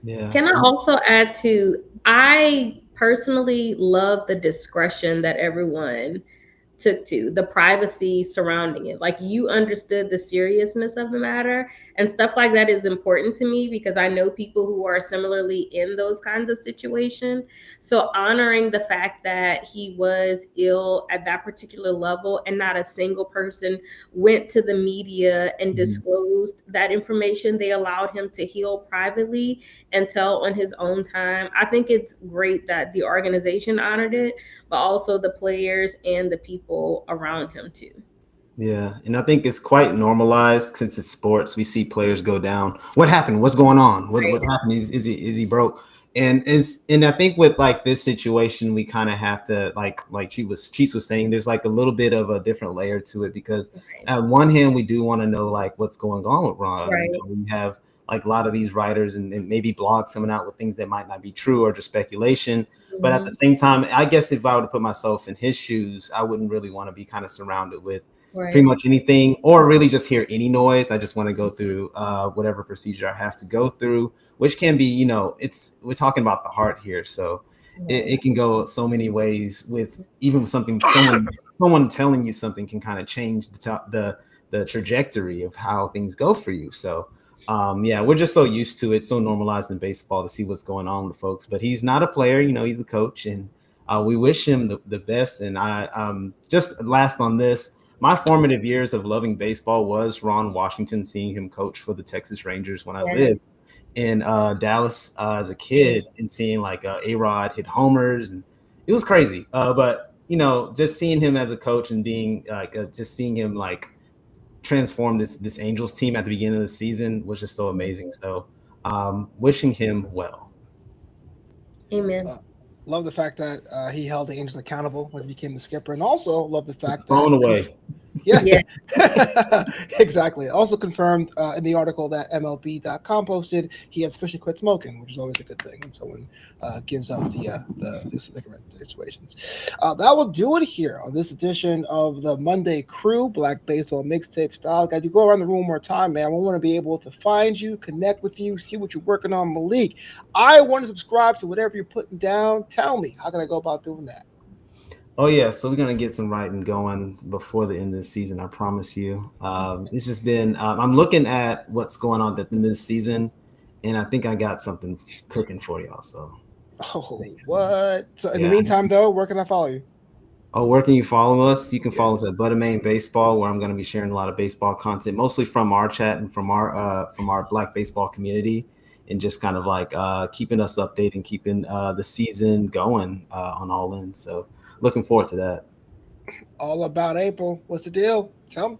Yeah. Can I also add to, I personally love the discretion that everyone took to, the privacy surrounding it. Like, you understood the seriousness of the matter, and stuff like that is important to me because I know people who are similarly in those kinds of situations. So honoring the fact that he was ill at that particular level and not a single person went to the media and Mhm. disclosed that information, they allowed him to heal privately and tell on his own time. I think it's great that the organization honored it, but also the players and the people around him too. Yeah, and I think it's quite normalized since it's sports. We see players go down. What happened? What's going on? What Right. happened? Is he broke? And I think with like this situation, we kind of have to like Cheese was saying, there's like a little bit of a different layer to it because Right. at one hand we do want to know like what's going on with Ron. Right. We have like a lot of these writers and maybe blogs coming out with things that might not be true or just speculation. But at the Mhm. same time, I guess if I were to put myself in his shoes, I wouldn't really want to be kind of surrounded with pretty Right. much anything or really just hear any noise. I just want to go through whatever procedure I have to go through, which can be, we're talking about the heart here. So it Right. can go so many ways with even something, someone telling you something can kind of change the trajectory of how things go for you. So yeah, we're just so used to it, so normalized in baseball to see what's going on with folks, but he's not a player, he's a coach and we wish him the best. And I just last on this, my formative years of loving baseball was Ron Washington, seeing him coach for the Texas Rangers when I Yes. lived in Dallas as a Mhm. kid and seeing like A-Rod hit homers. And it was crazy. But, just seeing him as a coach and being like, just seeing him like transform this Angels team at the beginning of the season was just so amazing. So wishing him well. Amen. Uh, love the fact that he held the Angels accountable when he became the skipper, and also love the Put the fact that phone away. Yeah, Yeah. exactly. Also confirmed in the article that MLB.com posted, he has officially quit smoking, which is always a good thing when someone gives up the cigarette situations. That will do it here on this edition of the Monday Crew Black Baseball Mixtape Style. Guys, you go around the room one more time, man. We want to be able to find you, connect with you, see what you're working on. Malik, I want to subscribe to whatever you're putting down. Tell me, how can I go about doing that? Oh yeah, so we're gonna get some writing going before the end of the season. I promise you. It's just been. I'm looking at what's going on at the end of the season, and I think I got something cooking for y'all. So Oh, stay tuned. what? So in the Yeah. meantime, though, where can I follow you? Oh, where can you follow us? You can Yeah. follow us at Buttermain Baseball, where I'm going to be sharing a lot of baseball content, mostly from our chat and from our Black baseball community, and just kind of like keeping us updated, keeping the season going on all ends. So looking forward to that. All about April. What's the deal? Tell me.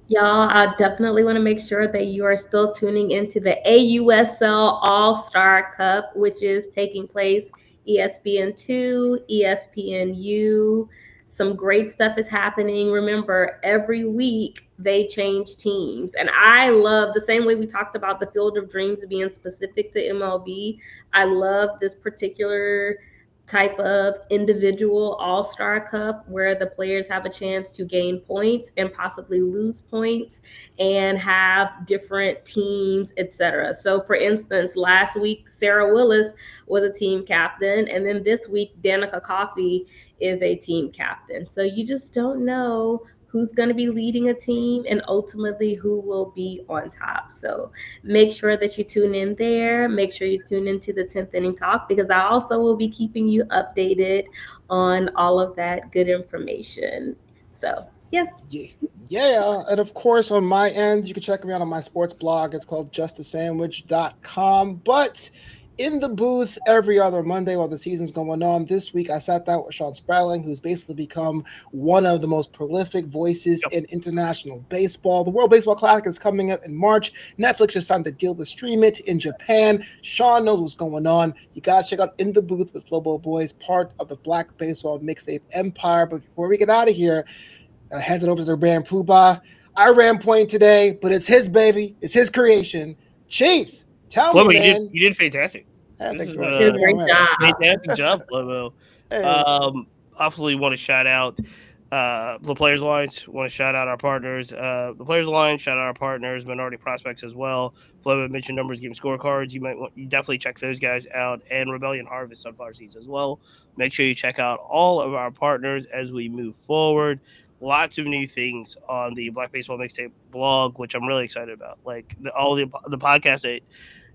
Y'all, I definitely want to make sure that you are still tuning into the AUSL All Star Cup, which is taking place ESPN2, ESPNU. Some great stuff is happening. Remember, every week they change teams. And I love the same way we talked about the Field of Dreams being specific to MLB. I love this particular type of individual all-star cup where the players have a chance to gain points and possibly lose points and have different teams, etc. So for instance, last week Sarah Willis was a team captain, and then this week Danica Coffey is a team captain. So you just don't know who's going to be leading a team and ultimately who will be on top. So make sure that you tune in there. Make sure you tune into the 10th inning talk, because I also will be keeping you updated on all of that good information. So, yes. Yeah, yeah. And of course, on my end, you can check me out on my sports blog. It's called justasandwich.com. But in the booth every other Monday while the season's going on. This week, I sat down with Sean Spradling, who's basically become one of the most prolific voices in international baseball. The World Baseball Classic is coming up in March. Netflix just signed the deal to stream it in Japan. Sean knows what's going on. You got to check out In the Booth with Flobo Boys, part of the Black Baseball Mixtape Empire. But before we get out of here, I hand it over to the brand Poobah. I ran point today, but it's his baby. It's his creation. Cheats. Tell me, Flobo, man. you did fantastic. Hey, This thanks is so much. Did a Yeah, great man. job. fantastic job, Flobo. Hey. Obviously want to shout out the Players Alliance. Want to shout out our partners, the Players Alliance. Shout out our partners, Minority Prospects as well. Flobo mentioned Numbers Game Scorecards. You definitely check those guys out, and Rebellion Harvest Sunflower Seeds as well. Make sure you check out all of our partners as we move forward. Lots of new things on the Black Baseball Mixtape blog, which I'm really excited about. Like all the podcasts that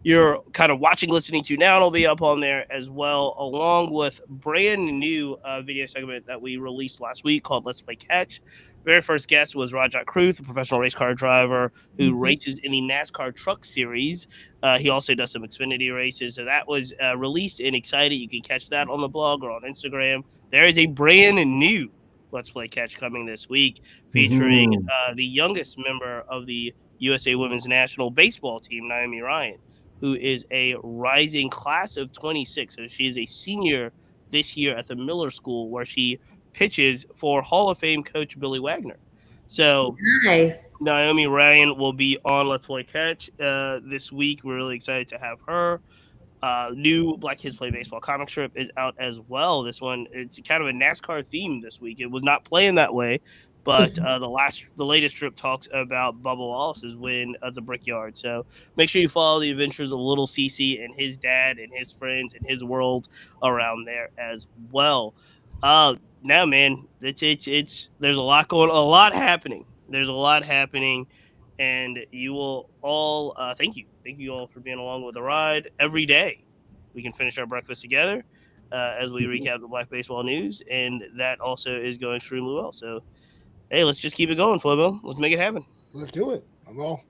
you're kind of watching, listening to now, it'll be up on there as well, along with brand new video segment that we released last week called Let's Play Catch. Very first guest was Rajat Kruth, a professional race car driver who races in the NASCAR Truck Series. He also does some Xfinity races. So that was released and excited. You can catch that on the blog or on Instagram. There is a brand new Let's Play Catch coming this week featuring Mhm. the youngest member of the USA Women's National Baseball team, Naomi Ryan, who is a rising class of 26. So she is a senior this year at the Miller School, where she pitches for Hall of Fame coach Billy Wagner. So Nice. Naomi Ryan will be on Let's Play Catch this week. We're really excited to have her. New Black Kids Play Baseball comic strip is out as well. This one, it's kind of a NASCAR theme this week. It was not playing that way, but the latest strip talks about Bubba Wallace's win at the Brickyard. So make sure you follow the adventures of little CC and his dad and his friends and his world around there as well. Now, man, it's there's a lot happening. There's a lot happening, and you will all thank you all for being along with the ride every day. We can finish our breakfast together as we recap the Black Baseball news, and that also is going extremely well. So, hey, let's just keep it going, Flobo. Let's make it happen. Let's do it. I'm all.